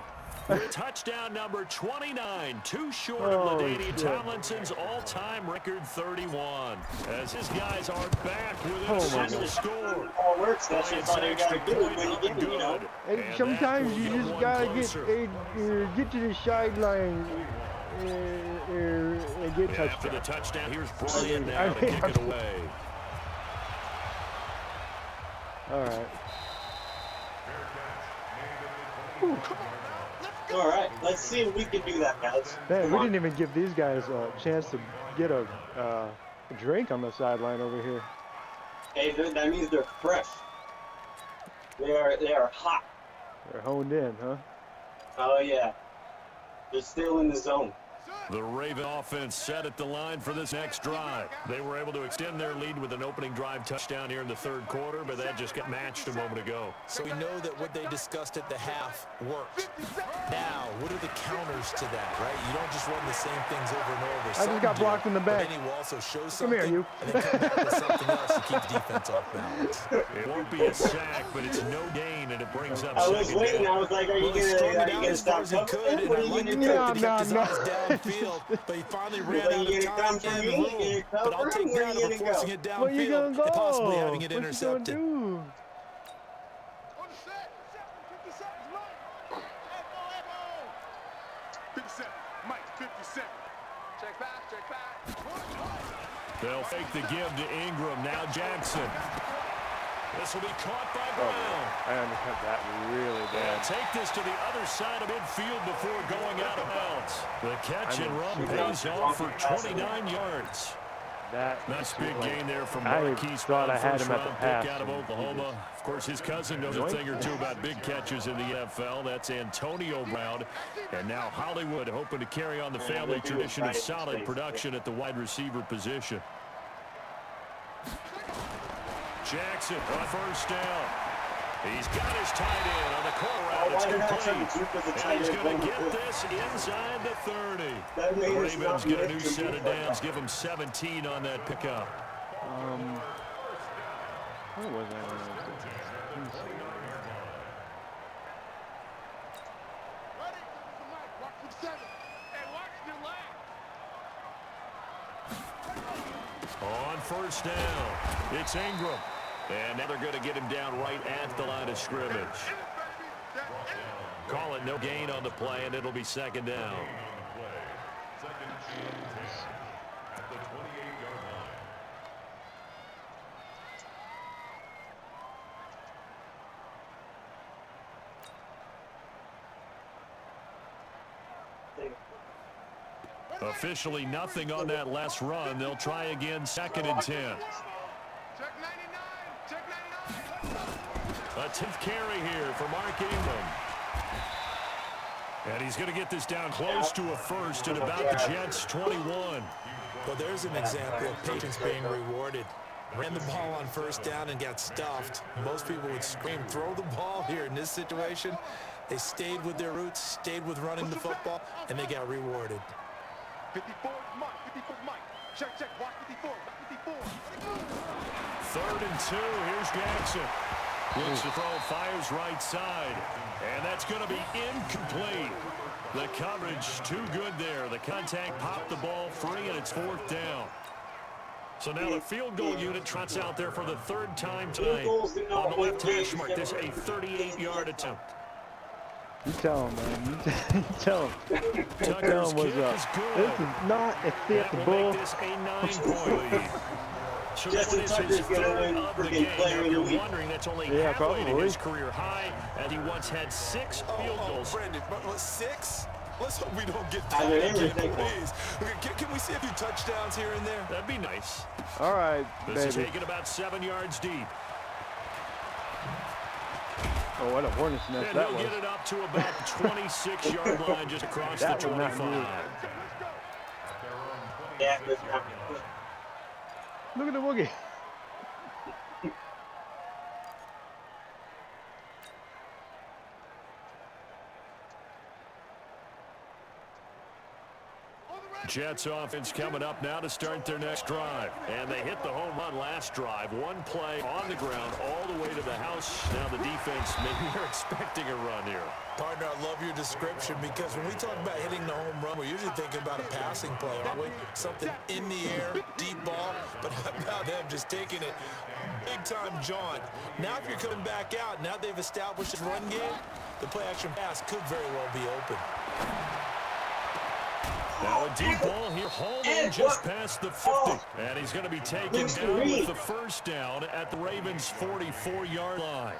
with touchdown number 29, too short of Holy LaDainian shit. Tomlinson's all-time record 31. As his guys are back within Oh a my single God. score. All works. That's It's just all you extra gotta do point when you up get and it, you know. good. Hey, And sometimes that you will just one gotta closer. get to the sideline and get Yeah, after the touchdown. touchdown, here's Bryant now to kick it away. All right. All right, let's see if we can do that, guys. Man, Come we on. didn't even give these guys a chance to get a drink on the sideline over here. Hey, that means they're fresh. They are hot. They're honed in, huh? Oh yeah, they're still in the zone. The Raven offense set at the line for this next drive. They were able to extend their lead with an opening drive touchdown here in the third quarter, but that just got matched a moment ago. So we know that what they discussed at the half worked. Now, what are the counters to that, right? You don't just run the same things over and over. I just got blocked in the back. But then he will also show Come something here, you. and then come back with something else to keep defense off balance. It won't be a sack, but it's no gain, and it brings up I was second waiting. down. I was like, are you Well, he strung it out gonna as stop far as he could, covering? and What I are you like gonna the do? fact that he kept his No. eyes downfield, but he finally ran Well, out you of gonna time come for and me? room. You gonna But I'll cover take him? Where that you over gonna forcing go? it downfield Where you gonna go? and possibly having it What intercepted. you gonna do? On the set. 50 seconds, Mike. Elbow. 57. Mike, 57. Check back, check back. They'll fake the give to Ingram. Now Jackson. This will be caught by Brown. I undercut that really They'll bad. take this to the other side of midfield before going out of bounds. The catch and run pays off for 29 yards. Nice big gain there from Marquise thought I Brown, had him at the first-round pass. pick out of Oklahoma. Of course, his cousin knows a thing or two about big catches in the NFL. That's Antonio Brown. And now Hollywood hoping to carry on the family tradition of solid production at the wide receiver position. Jackson on first down. He's got his tight end on the corner route. It's complete. And he's going to get this inside the 30. That The made us Ravens not get a miss new the set of ball. downs. Give him 17 on that pickup. Where was I? Let me see. Ready? Mike, watch the 7. Hey, watch the leg. On first down, it's Ingram. And now they're going to get him down right at the line of scrimmage. Call it no gain on the play, and it'll be second down. Officially nothing on that last run. They'll try again, 2nd and 10. Check 99. Check 99. A 10th carry here for Mark Ingram. And he's going to get this down close to a first at about the Jets' 21. Well, there's an example of patience being rewarded. Ran the ball on first down and got stuffed. Most people would scream, throw the ball here. In this situation, they stayed with their roots, stayed with running the football, and they got rewarded. 54 Mike. 54 Mike. Check. Watch 54. 54. 3rd and 2. Here's Jackson. Looks to throw, fires right side. And that's going to be incomplete. The coverage too good there. The contact popped the ball free, and it's 4th down. So now the field goal unit trots out there for the 3rd time tonight. On the left hash mark, this is a 38-yard attempt. You tell him, man. You tell him. Tucker's Tell him what's kick up. is good. This is not a That fifth will bull. make this a 9-point lead. So Justin this is Tucker's his gonna 3rd win of the freaking game. player Now, of the you're week. wondering that's only Yeah, halfway to probably. his career high, as he once had 6 field goals. Brendan, 6? Let's hope we don't get I mean, that. everything. Please. Can we see a few touchdowns here and there? That'd be nice. All right, This is baby. taken about 7 yards deep. Oh, what a hornet's nest And that he'll was. get it up to about 26-yard line just across the That was not 25. Yeah, but Look at the woogie. Jets offense coming up now to start their next drive. And they hit the home run last drive. One play on the ground all the way to the house. Now the defense, maybe they're expecting a run here. Partner, I love your description because when we talk about hitting the home run, we're usually thinking about a passing play, aren't we? Something in the air, deep ball, but how about them just taking it big-time jaunt. Now if you're coming back out, now they've established a run game, the play-action pass could very well be open. Now a deep ball here, Holman just past the 50. And he's going to be taken down with the first down at the Ravens' 44-yard line.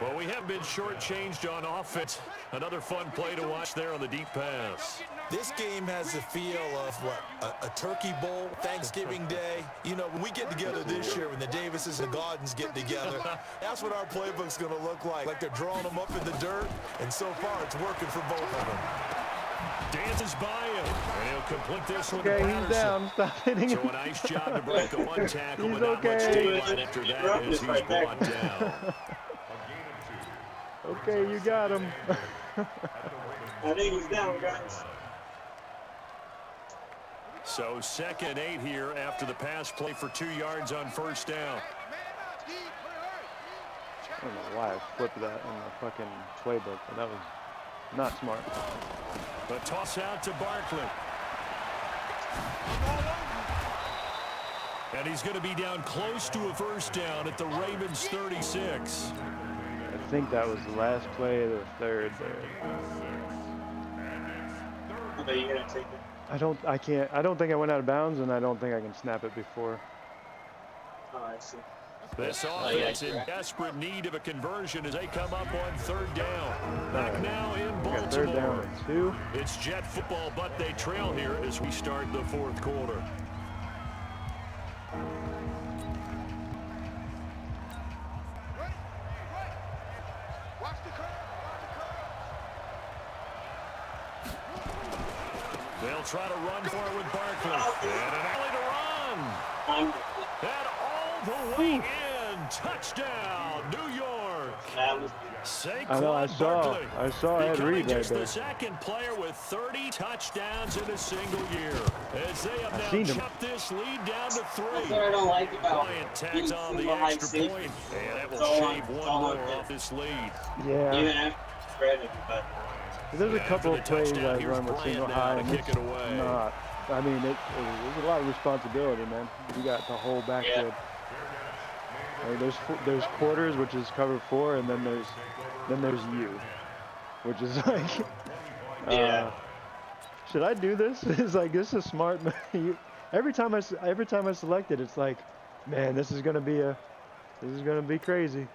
Well, we have been shortchanged on offense. Another fun play to watch there on the deep pass. This game has the feel of, what, a turkey bowl, Thanksgiving Day. You know, when we get together this year, when the Davises and Gaudens get together, that's what our playbook's going to look like. Like they're drawing them up in the dirt, and so far it's working for both of them. Dances by him, and he'll complete this one to Okay, he's Patterson. down. Stop hitting So him. a nice job to break a one tackle, He's but not much okay. daylight after that as he's brought down. Okay, you got him. I think he's down, guys. So 2nd and 8 here after the pass play for 2 yards on first down. I don't know why I flipped that in the fucking playbook, but that was not smart. The toss out to Barkley. And he's going to be down close to a first down at the Ravens' 36. I think that was the last play of the 3rd there. Okay, you're gonna take it. I don't think I went out of bounds, and I don't think I can snap it before. Oh, I see. This offense in desperate need of a conversion as they come up on 3rd down. Back now in We got 3rd down Baltimore. and 2. It's Jet football, but they trail here as we start the 4th quarter. Watch the curve. They'll try to run for it with Barkley. And an alley to run. And all the way in. Touchdown, New York. I know, I Saquon saw Barkley Ed becoming Reed right just there. the 2nd player with 30 touchdowns in a single year. As they have seen now him. chopped this lead down to 3. That's what I don't like about Bryant tacks getting on the behind extra safety. point, and that will It's all on- shave it's one all more on him. off this lead. Yeah. Even after credit, but There's a After couple the of plays touchdown, I here's run with Bryant single now high, to and kick it's it away. not. I mean, it was a lot of responsibility, man. You got the whole backfield. I mean, there's quarters, which is cover 4, and then there's you, which is like, should I do this? It's like, this is smart. every time I select it, it's like, man, this is gonna be crazy.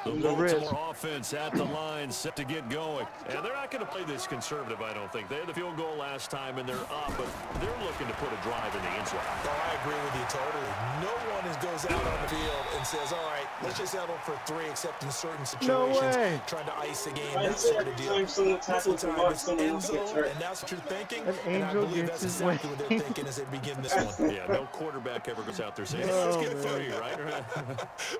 The There's a risk. Baltimore offense at the line, set to get going. And they're not going to play this conservative, I don't think. They had the field goal last time, and they're up, but they're looking to put a drive in the end zone. Oh, I agree with you totally. No one goes out on the field and says, all right, let's just settle for 3, except in certain situations. No way. Trying to ice the game, I that say sort of every deal. time someone Most of tackles the the time, mark, it's someone end else gets zone, hurt. and that's what you're thinking. An And I angel believe gets that's his way. exactly what they're thinking as they begin this one. Yeah, no quarterback ever goes out there saying, hey, let's Oh, get a man. 3, right?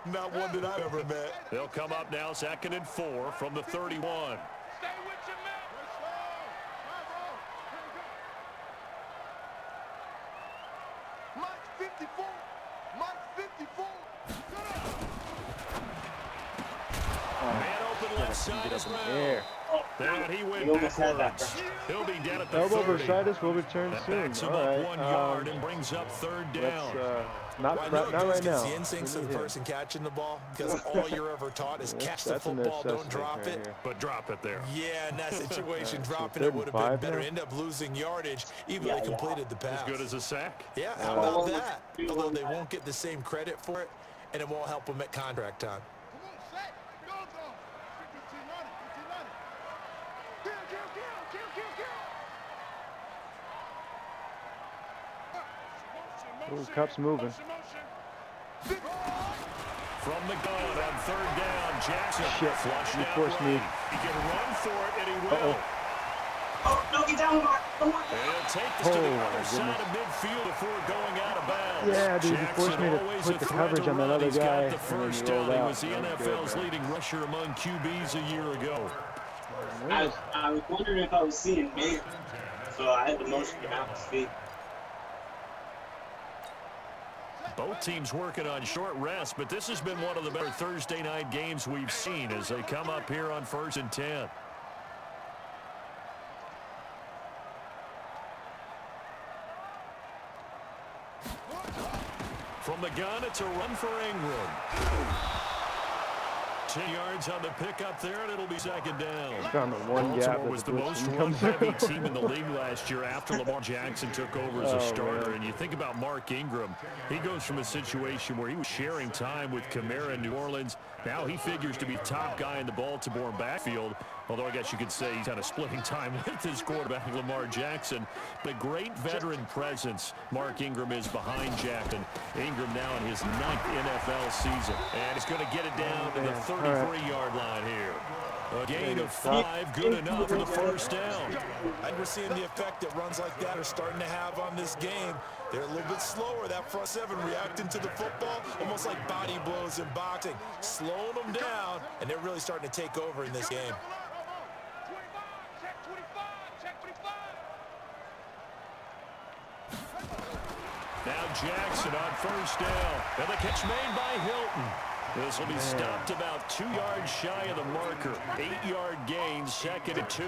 Not one that I've ever met. They'll come up now, 2nd and 4 from the 31. Stay with your man. Let's go. Mike 54. Mike 54. Man open left side as well. There. And he went He almost had that. backwards. He'll be down at the Elbow 30. bursitis will return That soon. backs him All up right. 1 yard and brings up 3rd down. Let's not Well, I know not it right gets now. the instincts We of need the him. person catching the ball, because all you're ever taught is catch the That's a football, don't necessity drop right it. here. But drop it there. Yeah, in that situation, So dropping 3rd it would have and been 5 better. now? End up losing yardage, even Yeah, though they completed the pass. As good as a sack. Yeah, how about that? Although they won't get the same credit for it, and it won't help them at contract time. Come on, set. Go, go. 1590. 1590. Kill. Ooh, Cup's moving. From the gun on 3rd down, Jackson Shit, flushed you out forced me. right. He can run for it, and he will. Oh, no, get down, Mark. Come on. And he'll take this to Oh, the my other side goodness. of midfield before going out of bounds. Yeah, dude, you Jackson forced me to always put a the threat coverage to on that run. other He's guy, got and the then first you down. rolled He out. was the That was NFL's good, man. leading rusher among QBs a year ago. I was wondering if I was seeing man, so I had to motion him out his feet. Both teams working on short rest, but this has been one of the better Thursday night games we've seen as they come up here on 1st and 10. From the gun, it's a run for Ingram. 10 yards on the pickup there, and it'll be 2nd down. Found the one gap Baltimore that was the the blitz most didn't come run-heavy through. team in the league last year after Lamar Jackson took over as a Oh, starter. man. And you think about Mark Ingram, he goes from a situation where he was sharing time with Kamara in New Orleans. Now he figures to be the top guy in the Baltimore backfield, although I guess you could say he's kind of splitting time with his quarterback, Lamar Jackson. But a great veteran presence Mark Ingram is behind Jackson. Ingram now in his 9th NFL season. And he's going to get it down to the 33-yard line here. A gain of 5, good enough for the first down. And we're seeing the effect that runs like that are starting to have on this game. They're a little bit slower, that front 7 reacting to the football, almost like body blows in boxing, slowing them down, and they're really starting to take over in this game. 25. Check 25. Now Jackson on first down. And the catch made by Hilton. This will be stopped about 2 yards shy of the marker. 8-yard gain, 2nd and 2.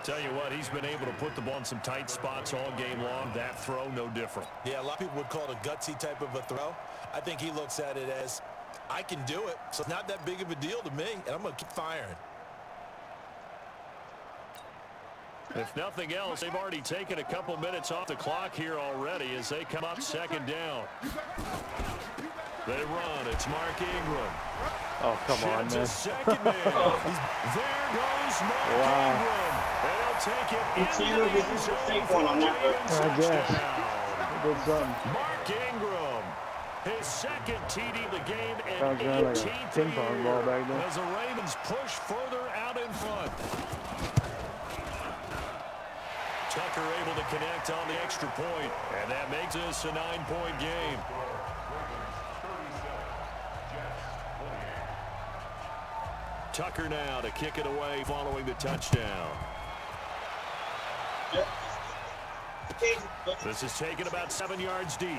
Tell you what, he's been able to put the ball in some tight spots all game long. That throw, no different. Yeah, a lot of people would call it a gutsy type of a throw. I think he looks at it as, I can do it, so it's not that big of a deal to me, and I'm going to keep firing. If nothing else, they've already taken a couple minutes off the clock here already as they come up 2nd down. They run. It's Mark Ingram. Oh, come on, man. Second man. There goes Mark Ingram. And he'll take it Taylor was just a fake one on that one. I guess. He did something. Mark Ingram, his 2nd TD of the game and Sounds like a 18th ping pong ball back there. as the Ravens push further out in front. Tucker able to connect on the extra point, and that makes this a 9-point game. Tucker now to kick it away following the touchdown. This is taken about 7 yards deep.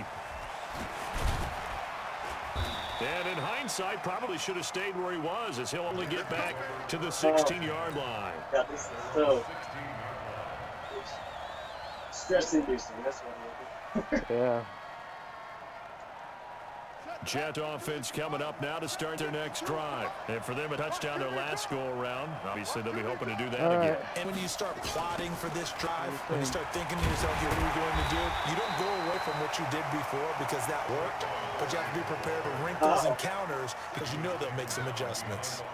And in hindsight, probably should have stayed where he was as he'll only get back to the 16-yard line. God, this is so stress-inducing. That's what I'm looking. Yeah. Jet offense coming up now to start their next drive. And for them, a touchdown their last go-around. Obviously, they'll be hoping to do that again. And when you start plotting for this drive, when you start thinking to yourself, what are we going to do? You don't go away from what you did before because that worked, but you have to be prepared for wrinkles and counters because you know they'll make some adjustments.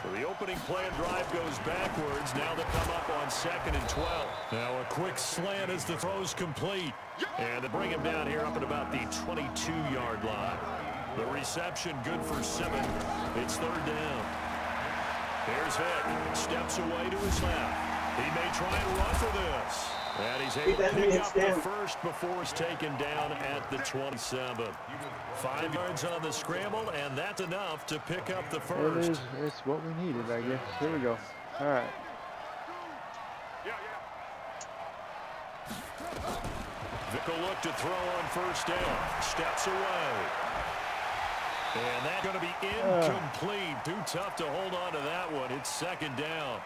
So the opening play and drive goes backwards. Now they come up on 2nd and 12. Now a quick slant as the throw's complete. And they bring him down here up at about the 22-yard line. The reception good for 7. It's 3rd down. Here's Vick. Steps away to his left. He may try and run for this. And he's able to pick up the first before it's taken down at the 27. 5 yards on the scramble, and that's enough to pick up the first. It is. It's what we needed, I guess. Here we go. All right. Vick will look to throw on 1st down. Steps away. And that's going to be incomplete. Too tough to hold on to that one. It's 2nd down.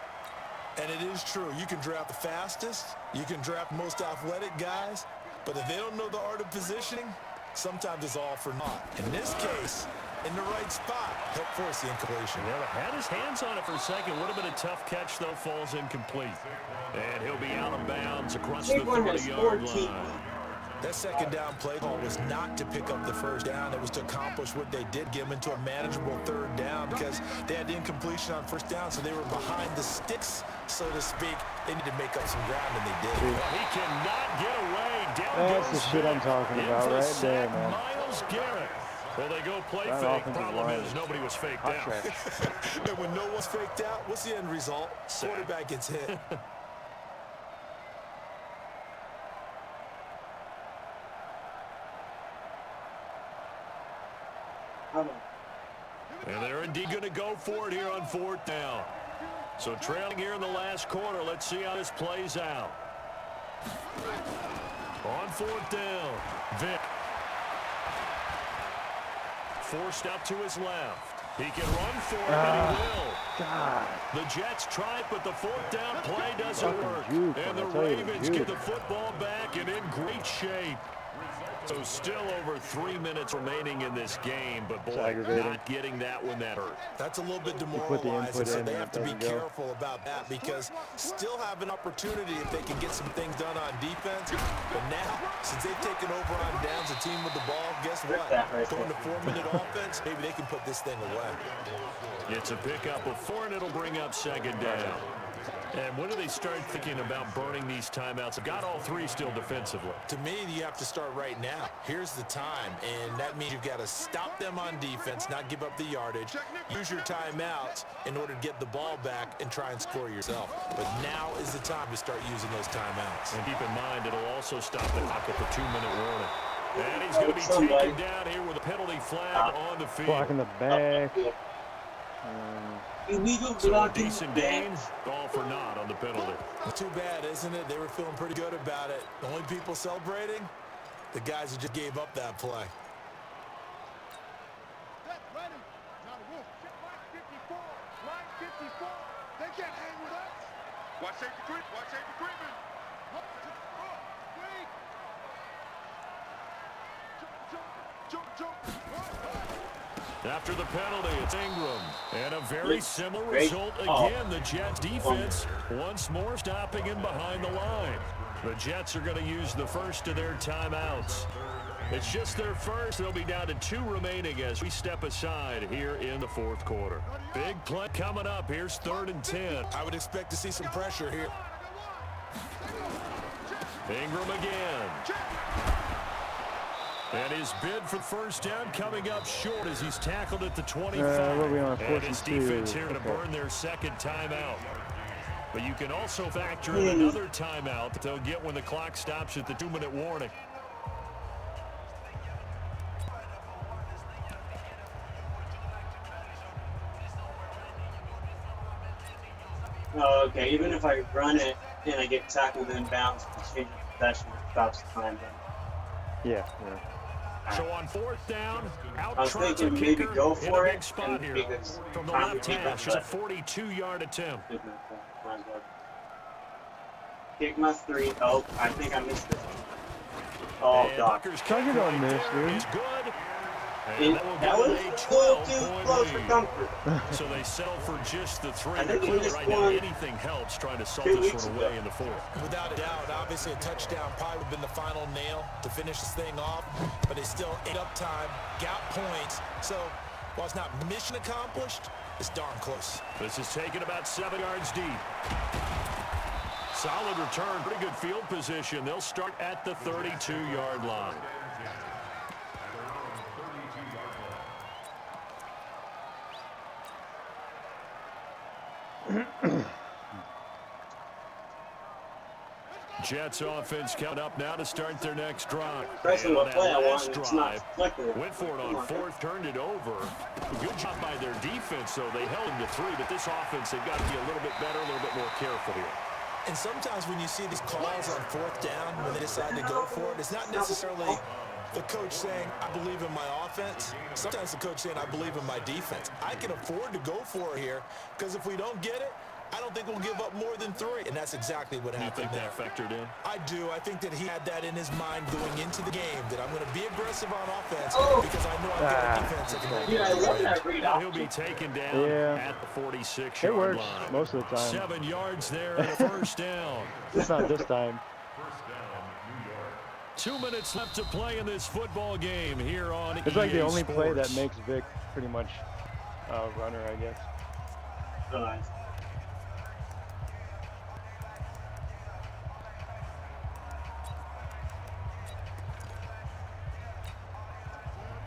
And it is true. You can draft the fastest. You can draft most athletic guys. But if they don't know the art of positioning, sometimes it's all for naught. In this case, in the right spot, help force the incompletion. Well, had his hands on it for a second. Would have been a tough catch, though. Falls incomplete. And he'll be out of bounds across the 30-yard line. That 2nd down play call was not to pick up the 1st down. It was to accomplish what they did, get them into a manageable 3rd down because they had incompletion on 1st down, so they were behind the sticks, so to speak. They need to make up some ground, and they did. Well, he cannot get away. Down That's goes the shit I'm talking about right there, man. Miles Garrett. Well, they go play That fake. Problem is nobody was faked hot out. trash. And when no one's faked out, what's the end result? Quarterback gets hit. And they're indeed going to go for it here on 4th down. So trailing here in the last quarter. Let's see how this plays out. On 4th down, Vick. Forced up to his left. He can run for it, and he will. God. The Jets try it, but the 4th down play doesn't work. Juke, And the I tell you, Ravens Juke. get the football back and in great shape. So still over 3 minutes remaining in this game, but boy, not getting that one that hurt. That's a little bit put the demoralizing, input so in they and have it to be doesn't go. careful about that because still have an opportunity if they can get some things done on defense. But now, since they've taken over on downs, a team with the ball, guess what? Going to 4-minute offense, maybe they can put this thing away. It's a pickup of 4, and it'll bring up 2nd down. And when do they start thinking about burning these timeouts? They've got all 3 still defensively. To me, you have to start right now. Here's the time, and that means you've got to stop them on defense, not give up the yardage. Use your timeouts in order to get the ball back and try and score yourself. But now is the time to start using those timeouts. And keep in mind, it'll also stop the clock at the 2-minute warning. And he's going to be taken down here with a penalty flag on the field. Block in the back. So a decent game, all for naught on the penalty. Too bad, isn't it? They were feeling pretty good about it. The only people celebrating, the guys who just gave up that play. That's ready. Not a wolf. Line 54. They can't hang with us. Watch safety creep. Watch safety creeping. Wait. Jump. After the penalty, it's Ingram. And a very similar result again. The Jets defense once more stopping him behind the line. The Jets are going to use the first of their timeouts. It's just their first. They'll be down to 2 remaining as we step aside here in the 4th quarter. Big play coming up. Here's 3rd and 10. I would expect to see some pressure here. Ingram again. And his bid for 1st down coming up short as he's tackled at the 25. What are we on, and his 42? defense here to burn their 2nd timeout. But you can also factor in another timeout that they'll get when the clock stops at the 2-minute warning. Oh, okay, even if I run it and I get tackled in bounds, the change of possession stops the time. Yeah. So on 4th down, I was out trots a thinking maybe kicker go in a for big it spot and here because from the probably left keep hash. it, It's a 42-yard attempt. Kick my 3. Oh, I think I missed it. Oh, And God. Bucker's Try kick to get on right this, there dude. is good. And that will That give was them a a little too 12-point close for lead. comfort. So they settle for just the 3. I think he Clearly just right now, won anything helps trying to salt 2 this weeks one ago. away in the 4th. Without a doubt, obviously a touchdown probably would have been the final nail to finish this thing off, but they still ate up time, got points. So while it's not mission accomplished, it's darn close. This is taken about 7 yards deep. Solid return, pretty good field position. They'll start at the 32-yard line. Jets offense coming up now to start their next drive. Especially And what on play I that want, last it's drive, not flickering. went for it on 4th, turned it over. Good job by their defense, though. They held them to 3, but this offense, they've got to be a little bit better, a little bit more careful here. And sometimes when you see these calls on 4th down, when they decide to go for it, it's not necessarily the coach saying, I believe in my offense. Sometimes the coach saying, I believe in my defense. I can afford to go for it here, because if we don't get it, I don't think we'll give up more than 3. And that's exactly what happened there. You think that factored in? I do. I think that he had that in his mind going into the game, that I'm going to be aggressive on offense because I know I've got a defense that can make Dude, I love it. that read Now he'll option. be taken down at the 46-yard It works line. most of the time. 7 yards there and a first down. It's not this time. 2 minutes left to play in this football game here on It's like the EA only play that Sports. makes Vic pretty much a runner, I guess. Nice.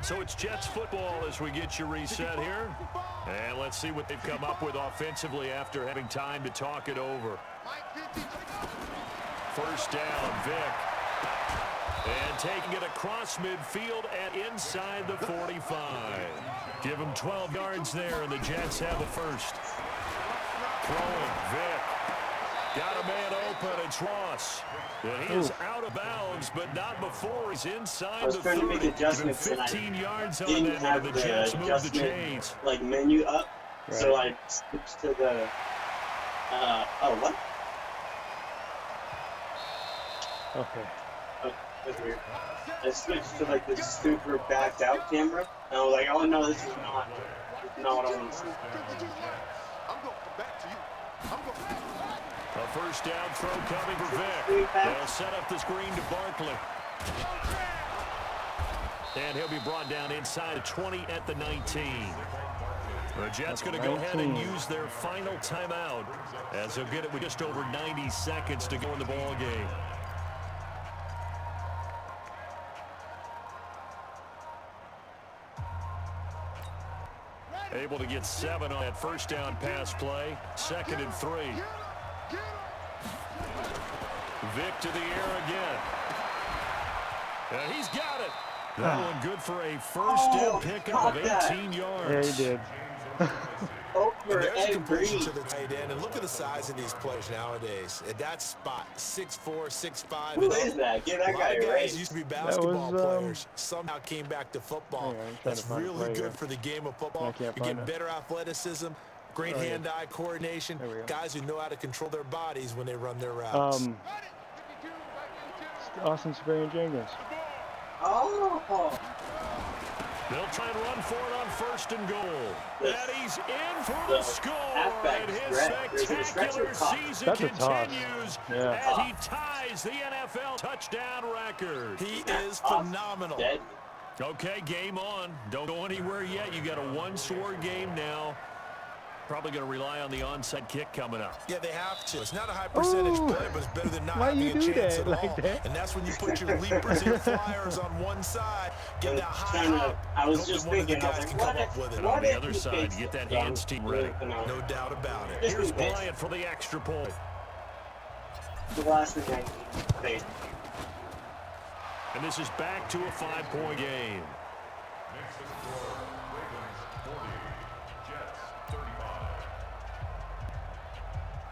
So it's Jets football as we get you reset here. And let's see what they've come up with offensively after having time to talk it over. First down, Vic. And taking it across midfield at inside the 45. Give him 12 yards there, and the Jets have a first. Throwing, Vic. Got a man open, it's Ross. And he is out of bounds, but not before he's inside I was the trying to 30. make Give him adjustments and I 15 yards on didn't that, have and the the Jets move the adjustment chains. like menu up, so I Right. switched to the oh what? Okay. Oh, that's weird. I switched to like this super backed out camera, and I was like, oh no, this is not what I want to see. I'm going to come back to you. I'm going to A first down throw coming for Vic. They'll set up the screen to Barkley. And he'll be brought down inside of 20 at the 19. The Jets going to go ahead and use their final timeout as they'll get it with just over 90 seconds to go in the ball game. Able to get 7 on that first down pass play. 2nd and 3. Vic to the air again. And he's got it. That one good for a first down pickup of 18 yards. Yeah, he did. Over There's a every. completion to the tight end, and look at the size of these players nowadays. At that spot, 6'4", 6'5". Who is that? Give that A lot guy of a guys raise. used to be basketball was, players. Somehow came back to football. Hang on, I'm trying That's to find a really play good here. for the game of football. I can't You're find getting it. better athleticism, great Oh, yeah. hand-eye coordination, There we go. guys who know how to control their bodies when they run their routes. Austin Sperry Jenkins. Oh, They'll try and run for it on 1st and goal. Yes. And he's in for The the score. halfback And his stretch. There's a stretch spectacular or toss? season That's a toss. continues Yeah. as he ties the NFL touchdown record. He is awesome. phenomenal. Dead. Okay, game on. Don't go anywhere yet. You got a one-score game now. Probably going to rely on the onside kick coming up. Yeah, they have to. It's not a high percentage Ooh. play, but it's better than not Why having you a do chance that at like all. that? And that's when you put your leapers and your flyers on one side, get that high up. I was Hope just that one of the thinking, I was guys like, can what come up if, with it. what On the if other he side, takes get that it? hands team ready. No doubt about it. Just Here's in case. Bryant for the extra point. The last thing I need. And this is back to a 5-point game.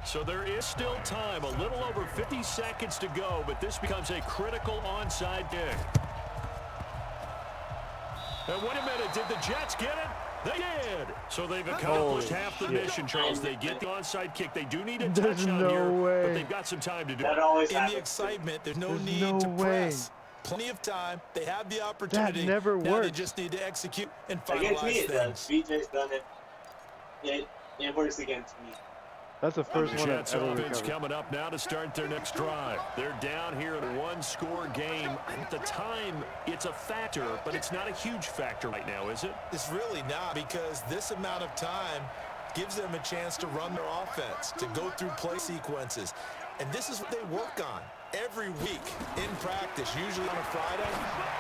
So there is still time, a little over 50 seconds to go, but this becomes a critical onside kick. And wait a minute, did the Jets get it? They did. So they've accomplished Holy half the shit. mission, Charles. They get the onside kick. They do need a There's touchdown no here, way. but they've got some time to do That it. always In the happens. excitement, there's no There's need no to way. press. Plenty of time. They have the opportunity. That never now works. They just need to execute and Against me finalize it things. does. BJ's done it. It works against me. That's the first one I've Jets ever offense recovered. coming up now to start their next drive. They're down here in a one-score game. At the time, it's a factor, but it's not a huge factor right now, is it? It's really not, because this amount of time gives them a chance to run their offense, to go through play sequences. And this is what they work on every week in practice. Usually on a Friday,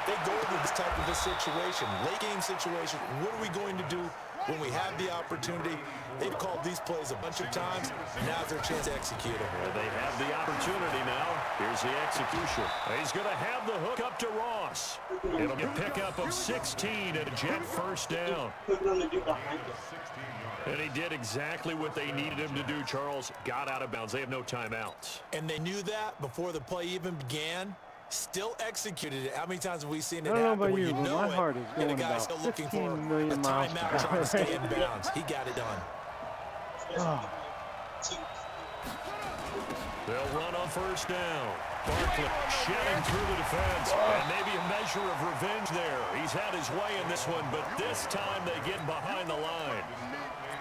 they go into this type of a situation, late game situation. What are we going to do when we have the opportunity? They've called these plays a bunch of times. Now's their chance to execute them. Well, they have the opportunity now. Here's the execution. He's going to have the hook up to Ross. It'll get pickup of 16 and a Jet first down. Put it on the dude behind him. And he did exactly what they needed him to do, Charles. Got out of bounds. They have no timeouts. And they knew that before the play even began. Still executed it. How many times have we seen it I don't know happen about where you, you but know my it, heart is and going a guy's about still looking for 15 million a miles timeout per trying to stay hour. in bounds? He got it done. Oh. They'll run on first down. Barkley shedding through the defense. And maybe a measure of revenge there. He's had his way in this one, but this time they get behind the line.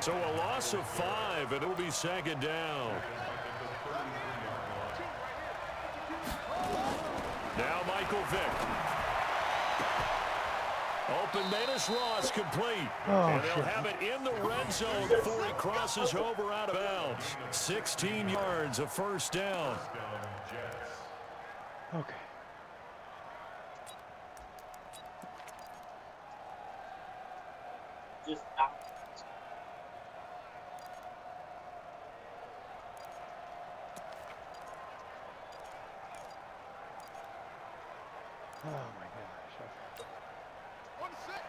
So a loss of 5, and it'll be second down. Now Michael Vick. Open Matus Ross complete. And they'll have it in the red zone before he crosses over out of bounds. 16 yards, a first down. Okay. Just out. Oh my gosh. One second.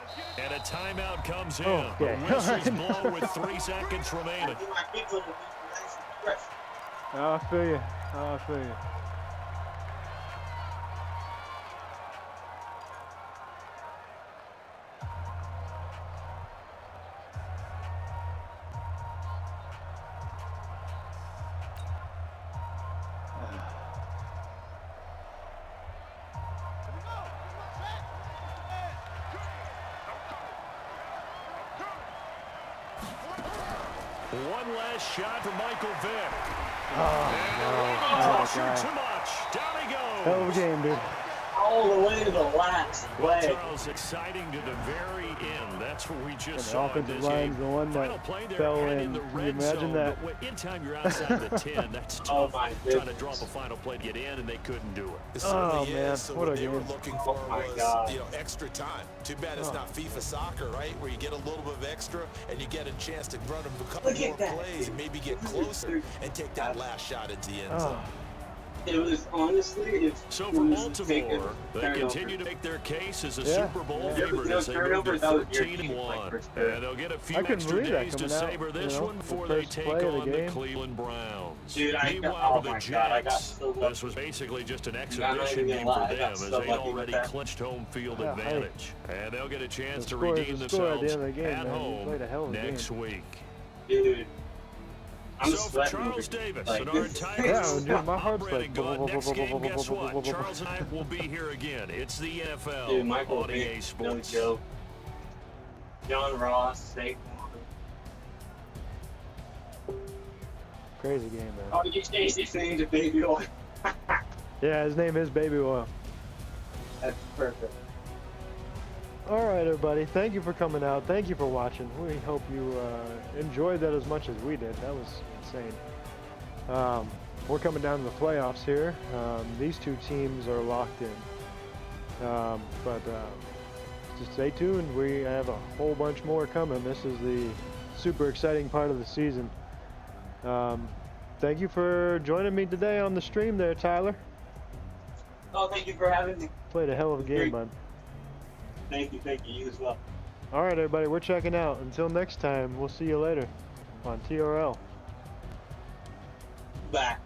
Let's get it. And a timeout comes in. Okay. The whistle's blown with 3 seconds remaining. My kids on the nice and fresh. I feel you. I feel you. One last shot for Michael Vick. Oh, Pressure God. too much. Down he goes. Hell of a game, dude. All the way to the last Well, play. Charles, exciting to the very end. That's what we just And the saw in offensive this line's game. the one that Final play there, fell heading in. the Can you red imagine zone. that? But anytime you're outside the 10, that's Oh, tough. my Trying to goodness. drop a final play to get in, and they couldn't do it. It Oh, certainly man, is. So what a what they were game. looking for Oh, my was, God. extra time. Too bad it's Oh. not FIFA soccer, right? Where you get a little bit of extra and you get a chance to run a couple Look at more that. plays and maybe get closer and take that last shot into the end zone. Oh, It was honestly, So it for was Baltimore, taken they turnover. continue to make their case as a Yeah, Super Bowl yeah. favorite as they move Turnover, to that was 13-1. guaranteed, like, And they'll get a few I couldn't extra believe that days to coming out, savor this you know, one the before they first take play of the on the game. Cleveland Browns. Dude, Meanwhile, oh the my God, I got Jets, so lucky. this was basically just an not exhibition even game gonna for lie, I them got as so they lucky with already that. clinched home field Yeah, hey. advantage. And they'll get a chance The to score is redeem the score at the themselves end of the game, at man. You home played a hell of a next game. week. Dude, I'm So for sweating Charles over Davis like, and our entire Yeah, crew, dude, my I'm heart's Brandon like Gaudin. Next game, guess what? Charles and I will be here again. It's the NFL Dude, Michael on EA Vick, no Sports. joke. John Ross, Saquon. Crazy game, man. Oh, you changed his name to Baby Oil. Yeah, his name is Baby Oil. That's perfect. All right, everybody. Thank you for coming out. Thank you for watching. We hope you enjoyed that as much as we did. That was insane. We're coming down to the playoffs here. These two teams are locked in. But just stay tuned. We have a whole bunch more coming. This is the super exciting part of the season. Thank you for joining me today on the stream there, Tyler. Oh, thank you for having me. Played a hell of a game, Great. bud. Thank you, you as well. All right, everybody, we're checking out. Until next time, we'll see you later on TRL. Back.